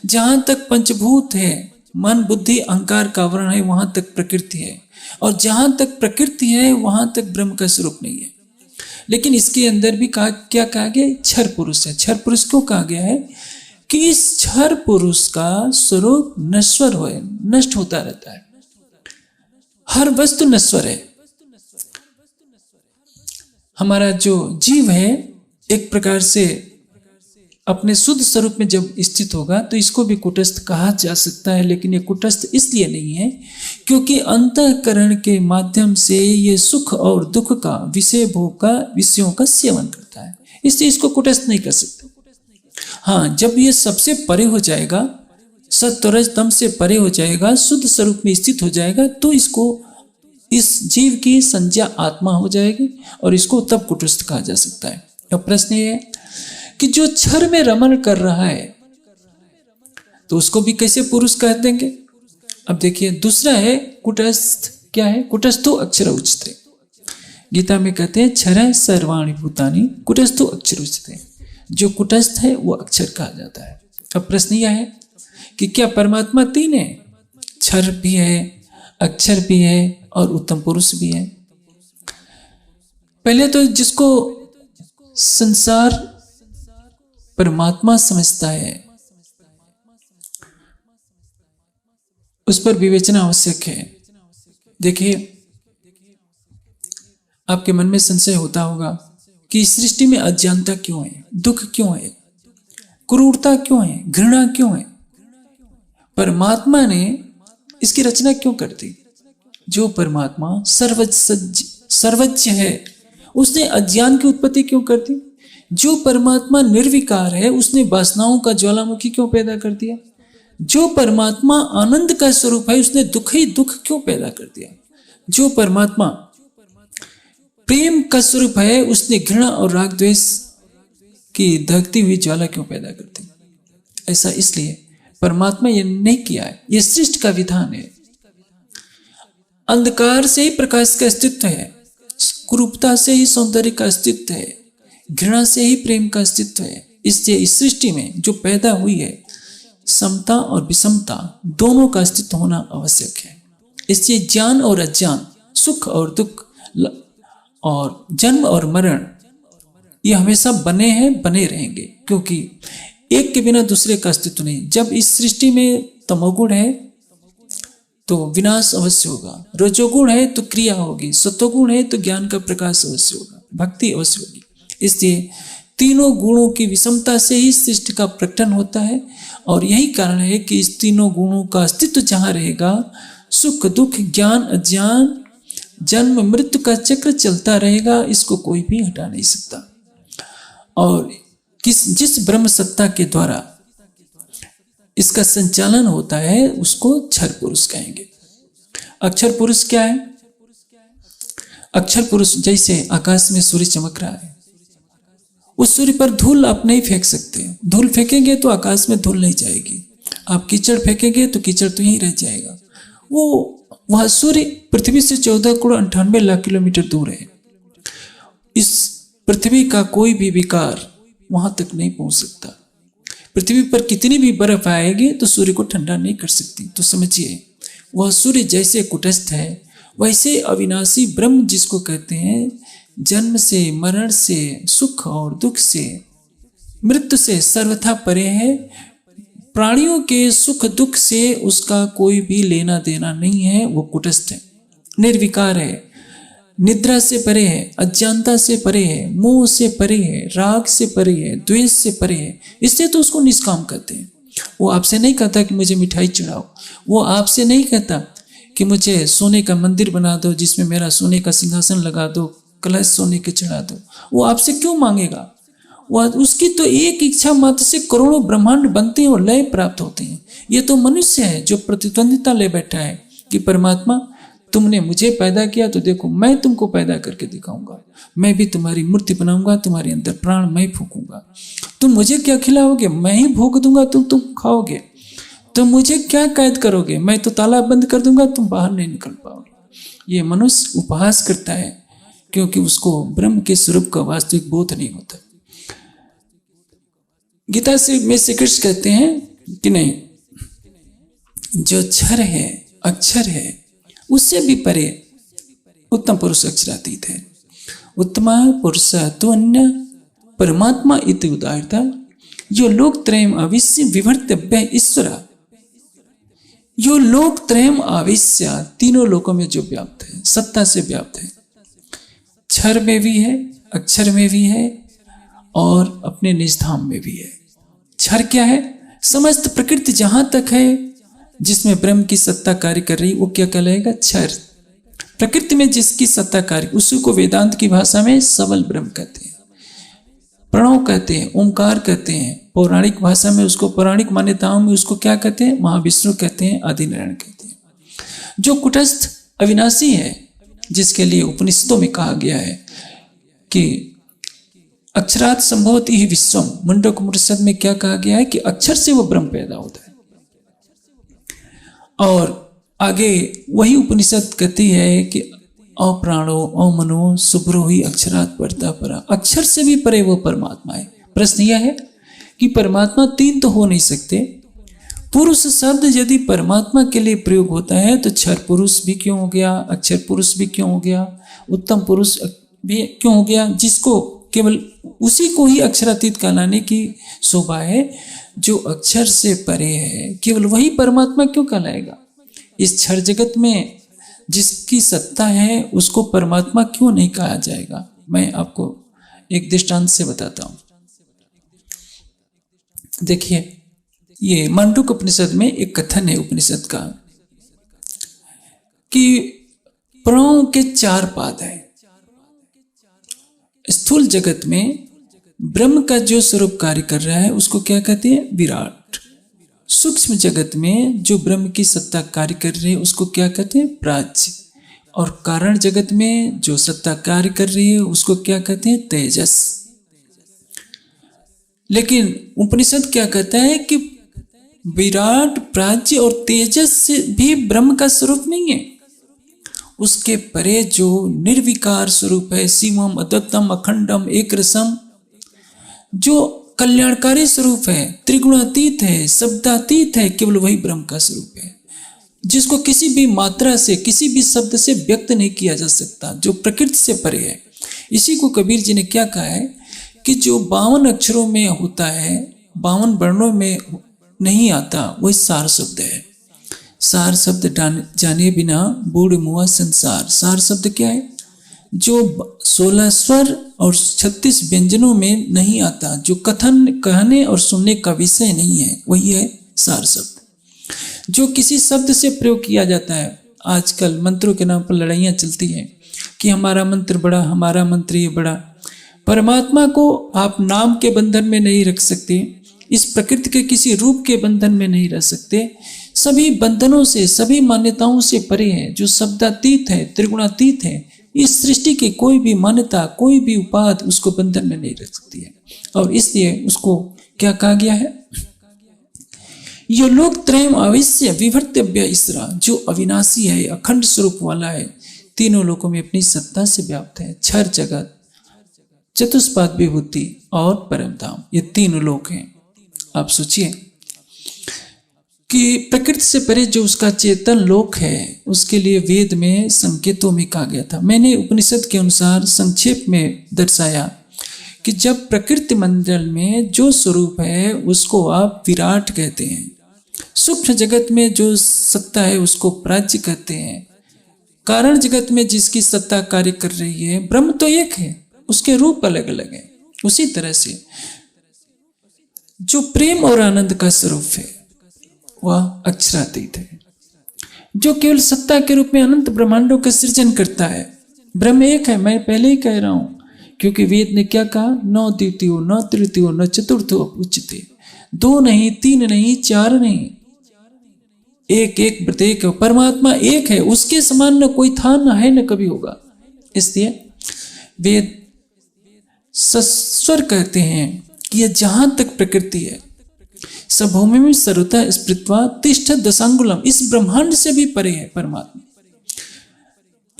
जहां तक पंचभूत है, मन बुद्धि अहंकार का आवरण है, वहां तक प्रकृति है, और जहां तक प्रकृति है वहां तक ब्रह्म का स्वरूप नहीं है। लेकिन इसके अंदर भी क्या कहा गया? क्षर पुरुष है। क्षर पुरुष क्यों कहा गया है? कि इस क्षर पुरुष का स्वरूप नश्वर हो, नष्ट होता रहता है। हर वस्तु नश्वर है। हमारा जो जीव है एक प्रकार से अपने शुद्ध स्वरूप में जब स्थित होगा तो इसको भी कुटस्थ कहा जा सकता है, लेकिन ये कुटस्थ इसलिए नहीं है क्योंकि अंतःकरण के माध्यम से ये सुख और दुख का विषय भोग का विषयों का सेवन करता है, इसलिए इसको कुटस्थ नहीं कर सकते। हाँ, जब ये सबसे परे हो जाएगा, सत्व रज तम से परे हो जाएगा, शुद्ध स्वरूप में स्थित हो जाएगा, तो इसको इस जीव की संज्ञा आत्मा हो जाएगी और इसको तब कुटस्थ कहा जा सकता है। अब प्रश्न ये है कि जो क्षर में रमण कर रहा है तो उसको भी कैसे पुरुष कह देंगे? अब देखिए, दूसरा है कुटस्थ। क्या है? कुटस्थो अक्षर उच्यते। गीता में कहते हैं क्षर सर्वाणि भूतानि कुटस्थो अक्षर उच्यते। जो कुटस्थ है वो अक्षर कहा जाता है। अब प्रश्न यह है कि क्या परमात्मा तीन है? क्षर भी है, अक्षर भी है और उत्तम पुरुष भी है। पहले तो जिसको संसार परमात्मा समझता है उस पर विवेचना आवश्यक है। देखिए, आपके मन में संशय होता होगा कि इस सृष्टि में अज्ञानता क्यों है, दुख क्यों है, क्रूरता क्यों है, घृणा क्यों है? परमात्मा ने इसकी रचना क्यों कर दी? जो परमात्मा सर्वज्ञ है उसने अज्ञान की उत्पत्ति क्यों कर दी? जो परमात्मा निर्विकार है उसने वासनाओं का ज्वालामुखी क्यों पैदा कर दिया? जो परमात्मा आनंद का स्वरूप है उसने दुख ही दुख क्यों पैदा कर दिया? जो परमात्मा प्रेम का स्वरूप है उसने घृणा और राग द्वेष की दहकती हुई ज्वाला क्यों पैदा कर दी? ऐसा इसलिए परमात्मा ये नहीं किया है, ये सृष्टि का विधान है। अंधकार से ही प्रकाश का अस्तित्व है, कुरूपता से ही सौंदर्य का अस्तित्व है, घृणा से ही प्रेम का अस्तित्व है। इसलिए इस सृष्टि में जो पैदा हुई है समता और विषमता दोनों का अस्तित्व होना आवश्यक है। इसलिए ज्ञान और अज्ञान, सुख और दुख और जन्म और मरण ये हमेशा बने हैं, बने रहेंगे, क्योंकि एक के बिना दूसरे का अस्तित्व नहीं। जब इस सृष्टि में तमोगुण है तो विनाश अवश्य होगा, रजोगुण है तो क्रिया होगी, सत्वगुण है तो ज्ञान का प्रकाश अवश्य होगा, भक्ति अवश्य होगी। इसलिए तीनों गुणों की विषमता से ही सृष्टि का प्रकटन होता है और यही कारण है कि इस तीनों गुणों का अस्तित्व जहां रहेगा, सुख दुख ज्ञान अज्ञान जन्म मृत्यु का चक्र चलता रहेगा, इसको कोई भी हटा नहीं सकता। और जिस ब्रह्म सत्ता के द्वारा इसका संचालन होता है उसको क्षर पुरुष कहेंगे। अक्षर पुरुष क्या है? अक्षर पुरुष जैसे आकाश में सूर्य चमक रहा है, उस सूर्य पर धूल आप नहीं फेंक सकते। धूल फेंकेंगे तो आकाश में धूल नहीं जाएगी, आप कीचड़ फेंकेंगे तो कीचड़ तो यहीं रह जाएगा। वह सूर्य पृथ्वी से 14 करोड़ 98 लाख किलोमीटर दूर है। इस पृथ्वी का कोई भी विकार वहां तक नहीं पहुंच सकता। पृथ्वी पर कितनी भी बर्फ आएगी तो सूर्य को ठंडा नहीं कर सकती। तो समझिए, वह सूर्य जैसे कुटस्थ है वैसे अविनाशी ब्रह्म जिसको कहते हैं, जन्म से मरण से सुख और दुख से मृत्यु से सर्वथा परे है। प्राणियों के सुख दुख से उसका कोई भी लेना देना नहीं है, वो कुटस्थ है, निर्विकार है, निद्रा से परे है, अज्ञानता से परे है, मोह से परे है, राग से परे है, द्वेष से परे है। इससे तो उसको निष्काम कहते हैं। वो आपसे नहीं कहता कि मुझे मिठाई चढ़ाओ, वो आपसे नहीं कहता कि मुझे सोने का मंदिर बना दो जिसमें मेरा सोने का सिंहासन लगा दो, कलश सोने के चढ़ा दो। वो आपसे क्यों मांगेगा? वह उसकी तो एक इच्छा मात्र से करोड़ों ब्रह्मांड बनते हैं और लय प्राप्त होते हैं। ये तो मनुष्य है जो प्रतिद्वंदिता ले बैठा है कि परमात्मा तुमने मुझे पैदा किया तो देखो मैं तुमको पैदा करके दिखाऊंगा, मैं भी तुम्हारी मूर्ति बनाऊंगा, तुम्हारे अंदर प्राण मैं फूकूंगा, तुम मुझे क्या खिलाओगे, मैं ही भोग दूंगा, तुम खाओगे। तो मुझे क्या कैद करोगे, मैं तो ताला बंद कर दूंगा, तुम बाहर नहीं निकल पाओगे। ये मनुष्य उपहास करता है क्योंकि उसको ब्रह्म के स्वरूप का वास्तविक बोध नहीं होता। गीता से में श्री कृष्ण कहते हैं कि नहीं, जो क्षर है, अक्षर है, उससे भी परे उत्तम पुरुष अक्षरातीत है। उत्तम पुरुष तो अन्य परमात्मा इति उदाहरता यो लोक त्रयम आविश्य विवर्तव्य ईश्वर। यो लोक त्रयम आविश्य, तीनों लोकों में जो व्याप्त है, सत्ता से व्याप्त है, क्षर में भी है, अक्षर में भी है और अपने निजधाम में भी है। क्षर क्या है? समस्त प्रकृति जहां तक है जिसमें ब्रह्म की सत्ता कार्य कर रही, वो क्या कहलाएगा? क्षर। प्रकृति में जिसकी सत्ता कार्य, उसी को वेदांत की भाषा में सबल ब्रह्म कहते हैं, प्रणव कहते हैं, ओंकार कहते हैं। पौराणिक भाषा में उसको, पौराणिक मान्यताओं में उसको क्या कहते हैं? महाविष्णु कहते हैं, आदिनारायण कहते हैं। जो कुटस्थ अविनाशी है, जिसके लिए उपनिषदों में कहा गया है कि अक्षरात् संभवति ही विश्वम, मुंडक उपनिषद में क्या कहा गया है कि अक्षर से वो ब्रह्म पैदा होता है। और आगे वही उपनिषद कहती है कि अप्राणो अमनो शुभ्रो ही अक्षरात् परता परा, अक्षर से भी परे वो परमात्मा है। प्रश्न यह है कि परमात्मा तीन तो हो नहीं सकते। पुरुष शब्द यदि परमात्मा के लिए प्रयोग होता है तो क्षर पुरुष भी क्यों हो गया, अक्षर पुरुष भी क्यों हो गया, उत्तम पुरुष भी क्यों हो गया, जिसको केवल उसी को ही अक्षरातीत कहलाने की शोभा है। जो अक्षर से परे है केवल वही परमात्मा क्यों कहलाएगा? इस क्षर जगत में जिसकी सत्ता है उसको परमात्मा क्यों नहीं कहा जाएगा? मैं आपको एक दृष्टांत से बताता हूं। देखिए, ये मांडूक उपनिषद में एक कथन है उपनिषद का कि प्रणव के 4 पाद है। स्थूल जगत में ब्रह्म का जो स्वरूप कार्य कर रहा है उसको क्या कहते हैं? विराट। सूक्ष्म जगत में जो ब्रह्म की सत्ता कार्य कर रही है उसको क्या कहते हैं? प्राच्य। और कारण जगत में जो सत्ता कार्य कर रही है उसको क्या कहते हैं? तेजस। लेकिन उपनिषद क्या कहता है कि विराट, प्राच्य और तेजस से भी ब्रह्म का स्वरूप नहीं है। उसके परे जो निर्विकार स्वरूप है, शिवम अद्वैतम अखंडम एक रसम, जो कल्याणकारी स्वरूप है, त्रिगुणातीत है, शब्दातीत है, केवल वही ब्रह्म का स्वरूप है, जिसको किसी भी मात्रा से, किसी भी शब्द से व्यक्त नहीं किया जा सकता, जो प्रकृति से परे है। इसी को कबीर जी ने क्या कहा है कि जो 52 अक्षरों में होता है, 52 वर्णों में नहीं आता, वही सार शब्द है। सार शब्द जाने बिना बूढ़ मुआ संसार। सार शब्द क्या है? जो 16 स्वर और 36 व्यंजनों में नहीं आता, जो कथन, कहने और सुनने का विषय नहीं है, वही है सार शब्द। जो किसी शब्द से प्रयोग किया जाता है। आजकल मंत्रों के नाम पर लड़ाइयाँ चलती हैं कि हमारा मंत्र बड़ा, हमारा मंत्र ये बड़ा। परमात्मा को आप नाम के बंधन में नहीं रख सकते, इस प्रकृति के किसी रूप के बंधन में नहीं रह सकते। सभी बंधनों से, सभी मान्यताओं से परे है, जो शब्दातीत है, त्रिगुणातीत है। इस सृष्टि की कोई भी मान्यता, कोई भी उपाध उसको बंधन में नहीं रख सकती है। और इसलिए उसको क्या कहा गया है? यो लोक त्रयम अविश्य विवर्तव्य ईश्वरा, जो अविनाशी है, अखंड स्वरूप वाला है, तीनों लोकों में अपनी सत्ता से व्याप्त है। क्षर जगत, चतुष्पाद विभूति और परम धाम, ये 3 लोक हैं। आप सोचिए कि प्रकृति से परे जो उसका चेतन लोक है, उसके लिए वेद में संकेतों में कहा गया था। मैंने उपनिषद के अनुसार संक्षेप में दर्शाया कि जब प्रकृति मंडल में जो स्वरूप है उसको आप विराट कहते हैं, सूक्ष्म जगत में जो सत्ता है उसको प्राच्य कहते हैं, कारण जगत में जिसकी सत्ता कार्य कर रही है, ब्रह्म तो एक है, उसके रूप अलग अलग हैं। उसी तरह से जो प्रेम और आनंद का स्वरूप है वह अक्षरातीत है, जो केवल सत्ता के रूप में अनंत ब्रह्मांडों का सृजन करता है। ब्रह्म एक है, मैं पहले ही कह रहा हूं, क्योंकि वेद ने क्या कहा? न द्वितीयो न तृतीयो न चतुर्थो उच्यते। 2 नहीं, 3 नहीं, 4 नहीं, एक एक प्रत्येक। परमात्मा एक है, उसके समान न कोई था, न है, न कभी होगा। इसलिए वेद सस्वर कहते हैं कि यह जहां तक प्रकृति है, स भूमि में सर्वतः स्पृत्वा तिष्ठ दशांगुलम, इस ब्रह्मांड से भी परे है परमात्मा।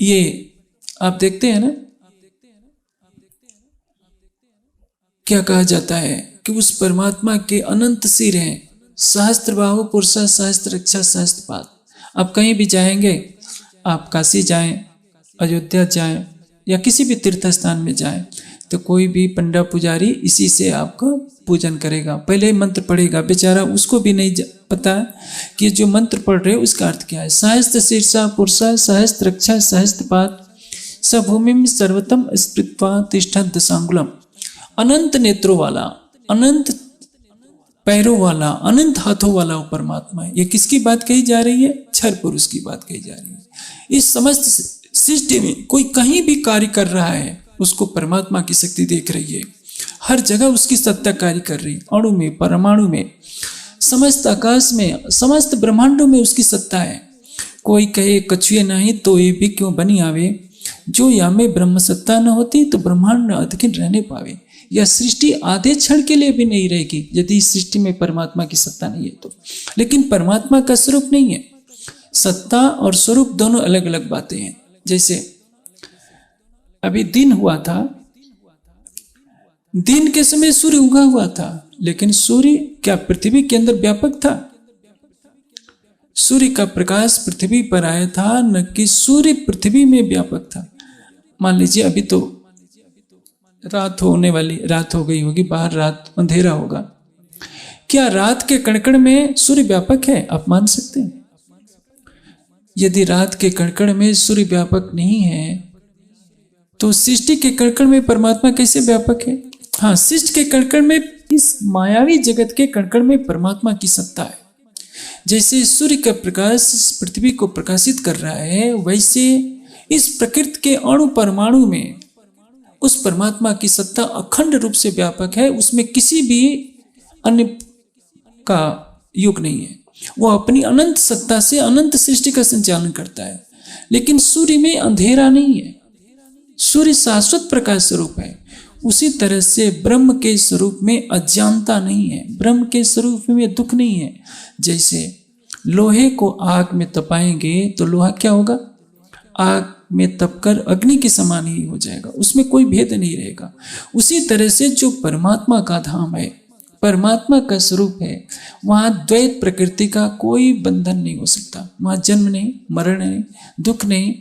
ये आप देखते हैं ना, क्या कहा जाता है कि उस परमात्मा के अनंत सिर हैं, सहस्त्र बाहु पुरुष सहस्त्र रक्षा सहस्त्र पाद। आप कहीं भी जाएंगे, आप काशी जाएं, अयोध्या जाएं या किसी भी तीर्थ स्थान में जाएं, तो कोई भी पंडा पुजारी इसी से आपका पूजन करेगा, पहले मंत्र पढ़ेगा। बेचारा उसको भी नहीं पता कि जो मंत्र पढ़ रहे हो उसका अर्थ क्या है। सहस्त्र शीर्षा पुरुषा सहस्त्र रक्षा सहस्त्र पाद स भूमि में सर्वतम स्पृत्वा तिष्ठत दशांगुलम। अनंत नेत्रों वाला, अनंत पैरों वाला, अनंत हाथों वाला वो परमात्मा है। ये किसकी बात कही जा रही है? क्षर पुरुष की बात कही जा रही है। इस समस्त सृष्टि में कोई कहीं भी कार्य कर रहा है, उसको परमात्मा की शक्ति देख रही है। हर जगह उसकी सत्ता कार्य कर रही है, अणु में, परमाणु में, समस्त आकाश में, समस्त ब्रह्मांडों में उसकी सत्ता है। कोई कहे कछुए नहीं तो ये भी क्यों बनी आवे, जो या में ब्रह्म सत्ता न होती तो ब्रह्मांड न अधिक रहने पावे। यह सृष्टि आधे क्षण के लिए भी नहीं रहेगी यदि इस सृष्टि में परमात्मा की सत्ता नहीं है तो। लेकिन परमात्मा का स्वरूप नहीं है। सत्ता और स्वरूप दोनों अलग अलग बातें हैं। जैसे अभी दिन हुआ था, दिन के समय सूर्य उगा हुआ था, लेकिन सूर्य क्या पृथ्वी के अंदर व्यापक था? सूर्य का प्रकाश पृथ्वी पर आया था, न कि सूर्य पृथ्वी में व्यापक था। मान लीजिए अभी तो रात होने वाली, रात हो गई होगी, बाहर रात अंधेरा होगा। क्या रात के कणकण में सूर्य व्यापक है? आप मान सकते हैं? यदि रात के कणकण में सूर्य व्यापक नहीं है तो सृष्टि के कणकण में परमात्मा कैसे व्यापक है? हाँ, सृष्टि के कणकण में, इस मायावी जगत के कणकण में परमात्मा की सत्ता है। जैसे सूर्य का प्रकाश पृथ्वी को प्रकाशित कर रहा है, वैसे इस प्रकृति के अणु परमाणु में उस परमात्मा की सत्ता अखंड रूप से व्यापक है। उसमें किसी भी अन्य का योग नहीं है। वो अपनी अनंत सत्ता से अनंत सृष्टि का संचालन करता है। लेकिन सूर्य में अंधेरा नहीं है, सूर्य शाश्वत प्रकाश स्वरूप है। उसी तरह से ब्रह्म के स्वरूप में अज्ञानता नहीं है, ब्रह्म के स्वरूप में दुख नहीं है। जैसे लोहे को आग में तपाएंगे तो लोहा क्या होगा? आग में तपकर अग्नि के समान ही हो जाएगा, उसमें कोई भेद नहीं रहेगा। उसी तरह से जो परमात्मा का धाम है, परमात्मा का स्वरूप है, वहाँ द्वैत प्रकृति का कोई बंधन नहीं हो सकता। वहाँ जन्म नहीं, मरण नहीं, दुख नहीं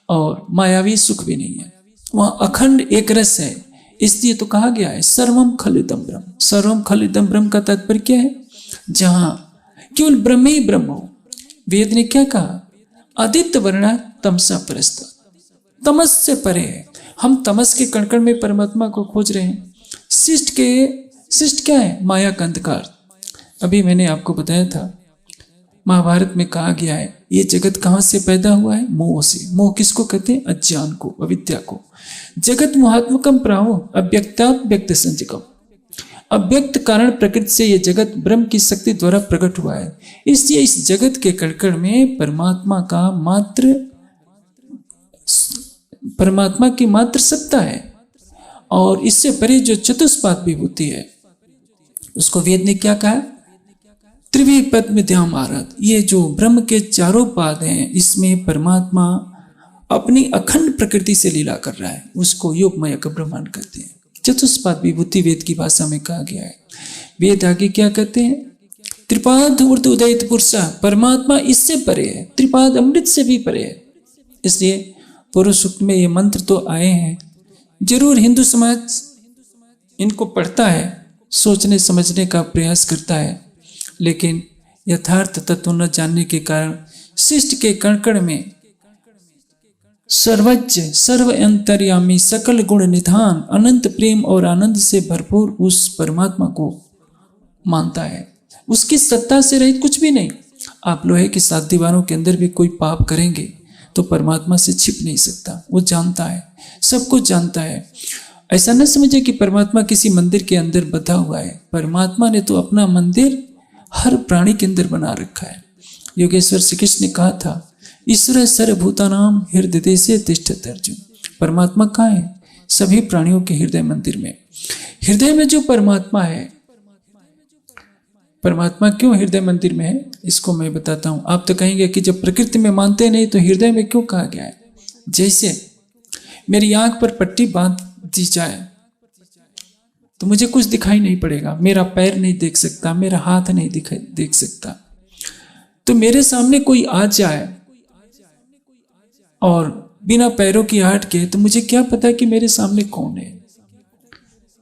और मायावी सुख भी नहीं है। वहाँ अखंड एक रस है। इसलिए तो कहा गया है सर्वम खलिदम ब्रह्म। सर्वम खलिदम ब्रह्म का तात्पर्य क्या है? जहाँ केवल ब्रह्म ही ब्रह्म हो। वेद ने क्या कहा? आदित्य वर्णा तमसा परस्त, तमस से परे है। हम तमस के कणकण में परमात्मा को खोज रहे हैं। शिष्ट क्या है? माया का अंधकार। अभी मैंने आपको बताया था, महाभारत में कहा गया है ये जगत कहाँ से पैदा हुआ है? मोह से। मोह किसको कहते हैं? अज्ञान को, अविद्या को। जगत मोहात्मकम प्राहो अव्यक्तात् व्यक्त संजकम। अव्यक्त कारण प्रकृति से यह जगत ब्रह्म की शक्ति द्वारा प्रकट हुआ है। इसलिए इस जगत के कणकण में परमात्मा की मात्र सत्ता है। और इससे परे जो चतुष्पाद विभूति है उसको वेद ने क्या कहा? त्रिवी पद्म आराध। ये जो ब्रह्म के चारों पाद हैं, इसमें परमात्मा अपनी अखंड प्रकृति से लीला कर रहा है। उसको योगमय का ब्रह्मांड कहते हैं। चतुष्पाद विभूति वेद की भाषा में कहा गया है। वेद आगे क्या कहते हैं? त्रिपाद ऊर्ध्व उदयित पुरुष, परमात्मा इससे परे है, त्रिपाद अमृत से भी परे है। इसलिए पुरुष सूक्त में ये मंत्र तो आए हैं। जरूर हिंदू समाज इनको पढ़ता है, सोचने समझने का प्रयास करता है, लेकिन यथार्थ तत्व न जानने के कारण शिष्ट के कणकण में सर्वज्ञ, सर्व अंतर्यामी, सकल गुण निधान, अनंत प्रेम और आनंद से भरपूर उस परमात्मा को मानता है। उसकी सत्ता से रहित कुछ भी नहीं। आप लोहे की 7 दीवारों के अंदर भी कोई पाप करेंगे तो परमात्मा से छिप नहीं सकता। वो जानता है, सब कुछ जानता है। ऐसा न समझे कि परमात्मा किसी मंदिर के अंदर बंधा हुआ है। परमात्मा ने तो अपना मंदिर हर प्राणी के अंदर बना रखा है। योगेश्वर श्री कृष्ण ने कहा था, ईश्वर सर्वभूतानां हृदय से तिष्ठति अर्जुन। परमात्मा कहाँ है? सभी प्राणियों के हृदय मंदिर में। हृदय में जो परमात्मा है परमात्मा क्यों हृदय मंदिर में है, इसको मैं बताता हूं। आप तो कहेंगे कि जब प्रकृति में मानते नहीं तो हृदय में क्यों कहा गया है। जैसे मेरी आंख पर पट्टी बांध दी जाए तो मुझे कुछ दिखाई नहीं पड़ेगा, मेरा पैर नहीं देख सकता, मेरा हाथ नहीं देख सकता। तो मेरे सामने कोई आ जाए और बिना पैरों की आहट के, तो मुझे क्या पता कि मेरे सामने कौन है।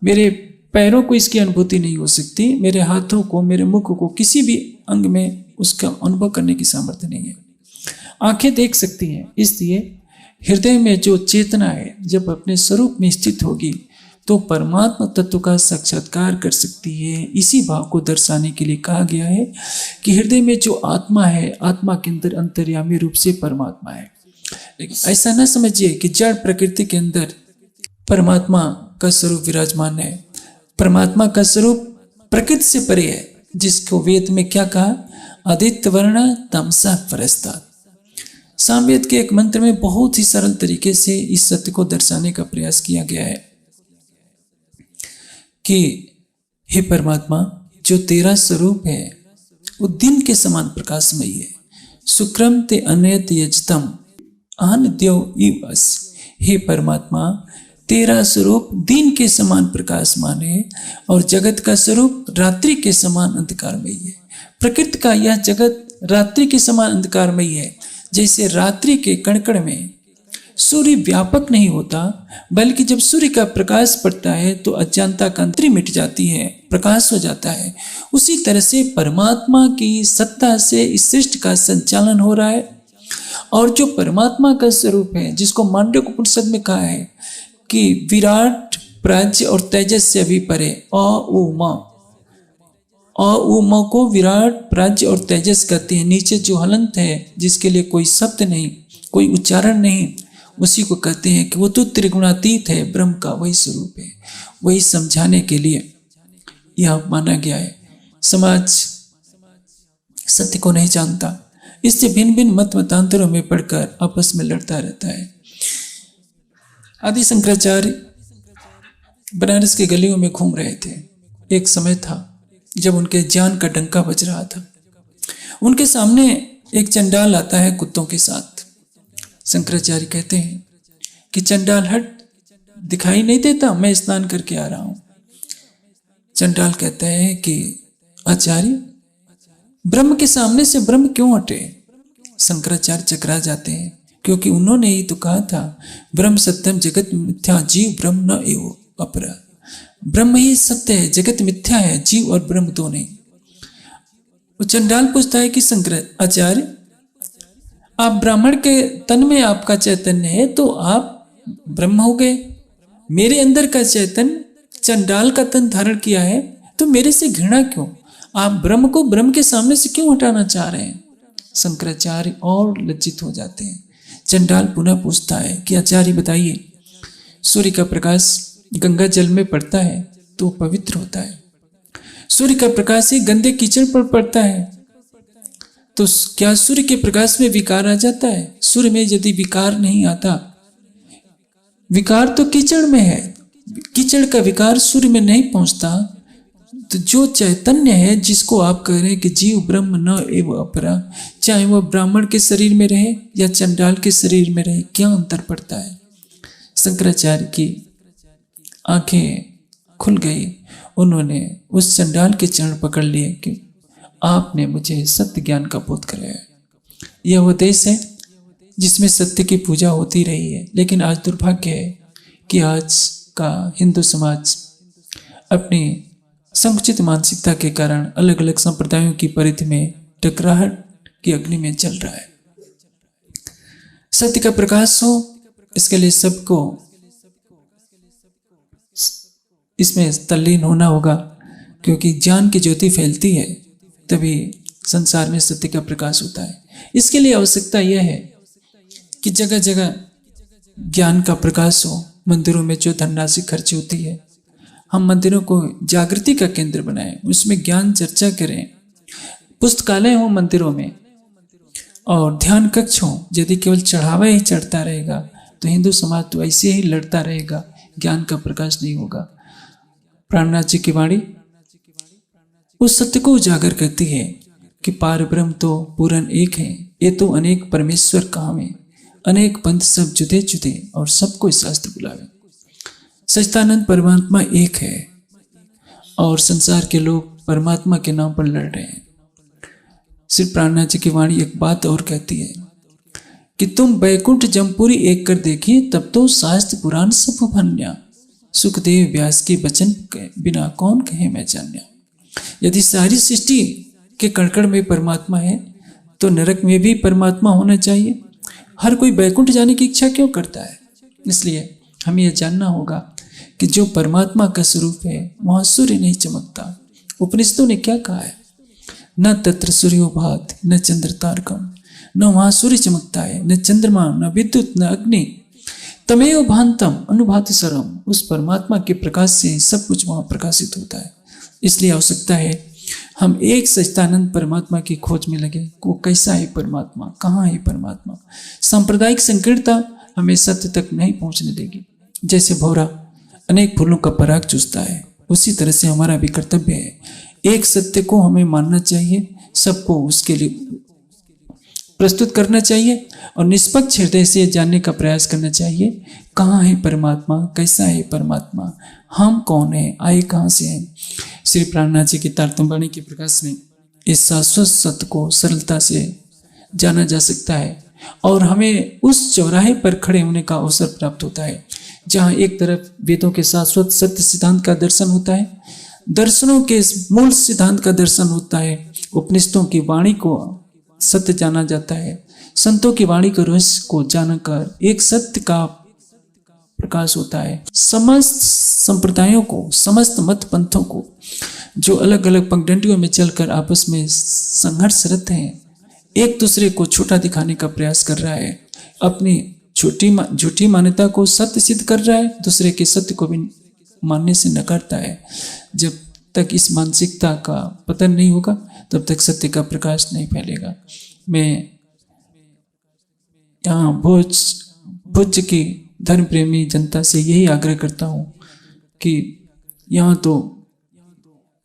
मेरे पैरों को इसकी अनुभूति नहीं हो सकती, मेरे हाथों को, मेरे मुख को, किसी भी अंग में उसका अनुभव करने की सामर्थ्य नहीं है। आंखें देख सकती हैं, इसलिए हृदय में जो चेतना है जब अपने स्वरूप में स्थित होगी तो परमात्मा तत्व का साक्षात्कार कर सकती है। इसी भाव को दर्शाने के लिए कहा गया है कि हृदय में जो आत्मा है, आत्मा के अंदर अंतर्यामी रूप से परमात्मा है। लेकिन ऐसा न समझिए कि जड़ प्रकृति के अंदर परमात्मा का स्वरूप विराजमान है। परमात्मा का स्वरूप प्रकृति से परे है, जिसको वेद में क्या कहा, आदित्य वर्ण तमसा परस्तात्। सामवेद के एक मंत्र में बहुत ही सरल तरीके से इस सत्य को दर्शाने का प्रयास किया गया है कि हे परमात्मा, जो तेरा स्वरूप है वो दिन के समान प्रकाशमयी है। शुक्रम ते अनयत यजतम आन द्यौ इवस। हे परमात्मा, तेरा स्वरूप दिन के समान प्रकाशमान है और जगत का स्वरूप रात्रि के समान अंधकारमयी है। प्रकृति का यह जगत रात्रि के समान अंधकारमयी है। जैसे रात्रि के कणकण में सूर्य व्यापक नहीं होता, बल्कि जब सूर्य का प्रकाश पड़ता है तो अज्ञानता का अंतरी मिट जाती है, प्रकाश हो जाता है। उसी तरह से परमात्मा की सत्ता से इस सृष्टि का संचालन हो रहा है। और जो परमात्मा का स्वरूप है, जिसको मांडव्य उपनिषद में कहा है कि विराट प्राज्य और तेजस से भी परे, अ को विराट प्राज्य और तेजस कहते हैं। नीचे जो हलंत है, जिसके लिए कोई शब्द नहीं, कोई उच्चारण नहीं, उसी को कहते हैं कि वो तो त्रिगुणातीत है, ब्रह्म का वही स्वरूप है। वही समझाने के लिए यह माना गया है। समाज सत्य को नहीं जानता, इससे भिन्न भिन्न मत मतांतरों में पढ़कर आपस में लड़ता रहता है। आदि शंकराचार्य बनारस के गलियों में घूम रहे थे। एक समय था जब उनके ज्ञान का डंका बज रहा था। उनके सामने एक चंडाल आता है कुत्तों के साथ। शंकराचार्य कहते हैं कि चंडाल हट, दिखाई नहीं देता, मैं स्नान करके आ रहा हूं। चंडाल कहते हैं कि आचार्य, ब्रह्म के सामने से ब्रह्म क्यों हटे। शंकराचार्य चकरा जाते हैं, क्योंकि उन्होंने ही तो कहा था ब्रह्म सत्यम जगत मिथ्या जीव ब्रह्म न एव अपरा। ब्रह्म ही सत्य है, जगत मिथ्या है, जीव और ब्रह्म दो नहीं। वो चंडाल पूछता है कि शंकराचार्य, आप ब्राह्मण के तन में आपका चैतन्य है तो आप ब्रह्म हो गए। मेरे अंदर का चैतन्य चंडाल का तन धारण किया है, तो मेरे से घृणा क्यों? आप ब्रह्म को ब्रह्म के सामने से क्यों हटाना चाह रहे हैं? शंकराचार्य और लज्जित हो जाते हैं। चंडाल पुनः पूछता है कि आचार्य बताइए, सूर्य का प्रकाश गंगा जल में पड़ता है तो पवित्र होता है। सूर्य का प्रकाश ही गंदे कीचड़ पर पड़ता है तो क्या सूर्य के प्रकाश में विकार आ जाता है? सूर्य में यदि विकार नहीं आता, विकार तो कीचड़ में है, कीचड़ का विकार सूर्य में नहीं पहुंचता, तो जो चैतन्य है जिसको आप कह रहे हैं कि जीव ब्रह्म न एव अपरा, चाहे वह ब्राह्मण के शरीर में रहे या चंडाल के शरीर में रहे, क्या अंतर पड़ता है? शंकराचार्य की आंखें खुल गई। उन्होंने उस चंडाल के चरण पकड़ लिए कि आपने मुझे सत्य ज्ञान का बोध कराया। यह वो देश है जिसमें सत्य की पूजा होती रही है, लेकिन आज दुर्भाग्य है कि आज का हिंदू समाज अपनी संकुचित मानसिकता के कारण अलग अलग संप्रदायों की परिधि में टकराहट की अग्नि में जल रहा है। सत्य का प्रकाश हो, इसके लिए सबको इसमें तल्लीन होना होगा, क्योंकि ज्ञान की ज्योति फैलती है तभी संसार में सत्य का प्रकाश होता है। इसके लिए आवश्यकता यह है कि जगह जगह ज्ञान का प्रकाश हो। मंदिरों में जो धनराशि खर्च होती है, हम मंदिरों को जागृति का केंद्र बनाएं, उसमें ज्ञान चर्चा करें, पुस्तकालय हो मंदिरों में और ध्यान कक्ष हो। यदि केवल चढ़ावा ही चढ़ता रहेगा तो हिंदू समाज तो ऐसे ही लड़ता रहेगा, ज्ञान का प्रकाश नहीं होगा। प्राणनाथ जी की वाणी, उस सत्य को उजागर करती है कि पार ब्रह्म तो पूर्ण एक है, ये तो अनेक परमेश्वर कहाँ में, अनेक पंथ सब जुदे जुदे और सबको शास्त्र बुलावे। सच्चिदानंद परमात्मा एक है और संसार के लोग परमात्मा के नाम पर लड़ रहे हैं। श्री प्राणनाथ जी की वाणी एक बात और कहती है कि तुम बैकुंठ जमपुरी एक कर देखिए, तब तो शास्त्र पुराण सब भन्या, सुखदेव व्यास के वचन के बिना कौन कहे मैं जान्या। यदि सारी सृष्टि के कणकण में परमात्मा है तो नरक में भी परमात्मा होना चाहिए। हर कोई बैकुंठ जाने की इच्छा क्यों करता है? इसलिए हमें यह जानना होगा कि जो परमात्मा का स्वरूप है वहां सूर्य नहीं चमकता। उपनिषदों ने क्या कहा है? न तत्र सूर्यो भाति न चंद्र तारकम, न वहां सूर्य चमकता है, न चंद्रमा, न विद्युत, न अग्नि, तमेव भांतम अनुभाति सर्वम। उस परमात्मा के प्रकाश से सब कुछ वहां प्रकाशित होता है। इसलिए आवश्यकता है हम एक सच्चिदानंद परमात्मा की खोज में लगे। वो कैसा है परमात्मा, कहाँ है परमात्मा? सांप्रदायिक संकीर्णता हमें सत्य तक नहीं पहुंचने देगी। जैसे भौरा अनेक फूलों का पराग चूसता है, उसी तरह से हमारा भी कर्तव्य है एक सत्य को हमें मानना चाहिए, सबको उसके लिए प्रस्तुत करना चाहिए और निष्पक्ष हृदय से जानने का प्रयास करना चाहिए कहाँ है परमात्मा, कैसा है परमात्मा, हम कौन है, आए कहाँ से हैं। श्री प्राणनाथ जी की तारतम्य के प्रकाश में इस शाश्वत सत्य को सरलता से जाना जा सकता है और हमें उस चौराहे पर खड़े होने का अवसर प्राप्त होता है जहाँ एक तरफ वेदों के शाश्वत सत्य सिद्धांत का दर्शन होता है, दर्शनों के मूल सिद्धांत का दर्शन होता है, उपनिषदों की वाणी को सत्य जाना जाता है, संतों की वाणी के रहस्य को जानकर एक सत्य का प्रकाश होता है। समस्त संप्रदायों को, समस्त मत पंथों को जो अलग अलग पगडंडियों में चलकर आपस में संघर्षरत हैं, एक दूसरे को छोटा दिखाने का प्रयास कर रहा है, अपनी झूठी मान्यता को सत्य सिद्ध कर रहा है, दूसरे के सत्य को भी मानने से नकारता है। जब तक इस मानसिकता का पतन नहीं होगा तब तक सत्य का प्रकाश नहीं फैलेगा। मैं यहाँ भुज की धर्म प्रेमी जनता से यही आग्रह करता हूँ कि यहाँ तो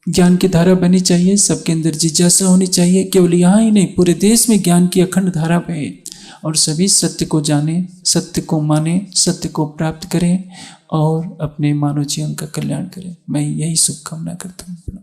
ज्ञान की धारा बनी चाहिए, सबके अंदर जिज्ञासा होनी चाहिए। केवल यहाँ ही नहीं, पूरे देश में ज्ञान की अखंड धारा बहे और सभी सत्य को जाने, सत्य को माने, सत्य को प्राप्त करें और अपने मानव जीवन का कल्याण करें। मैं यही शुभकामना करता हूँ।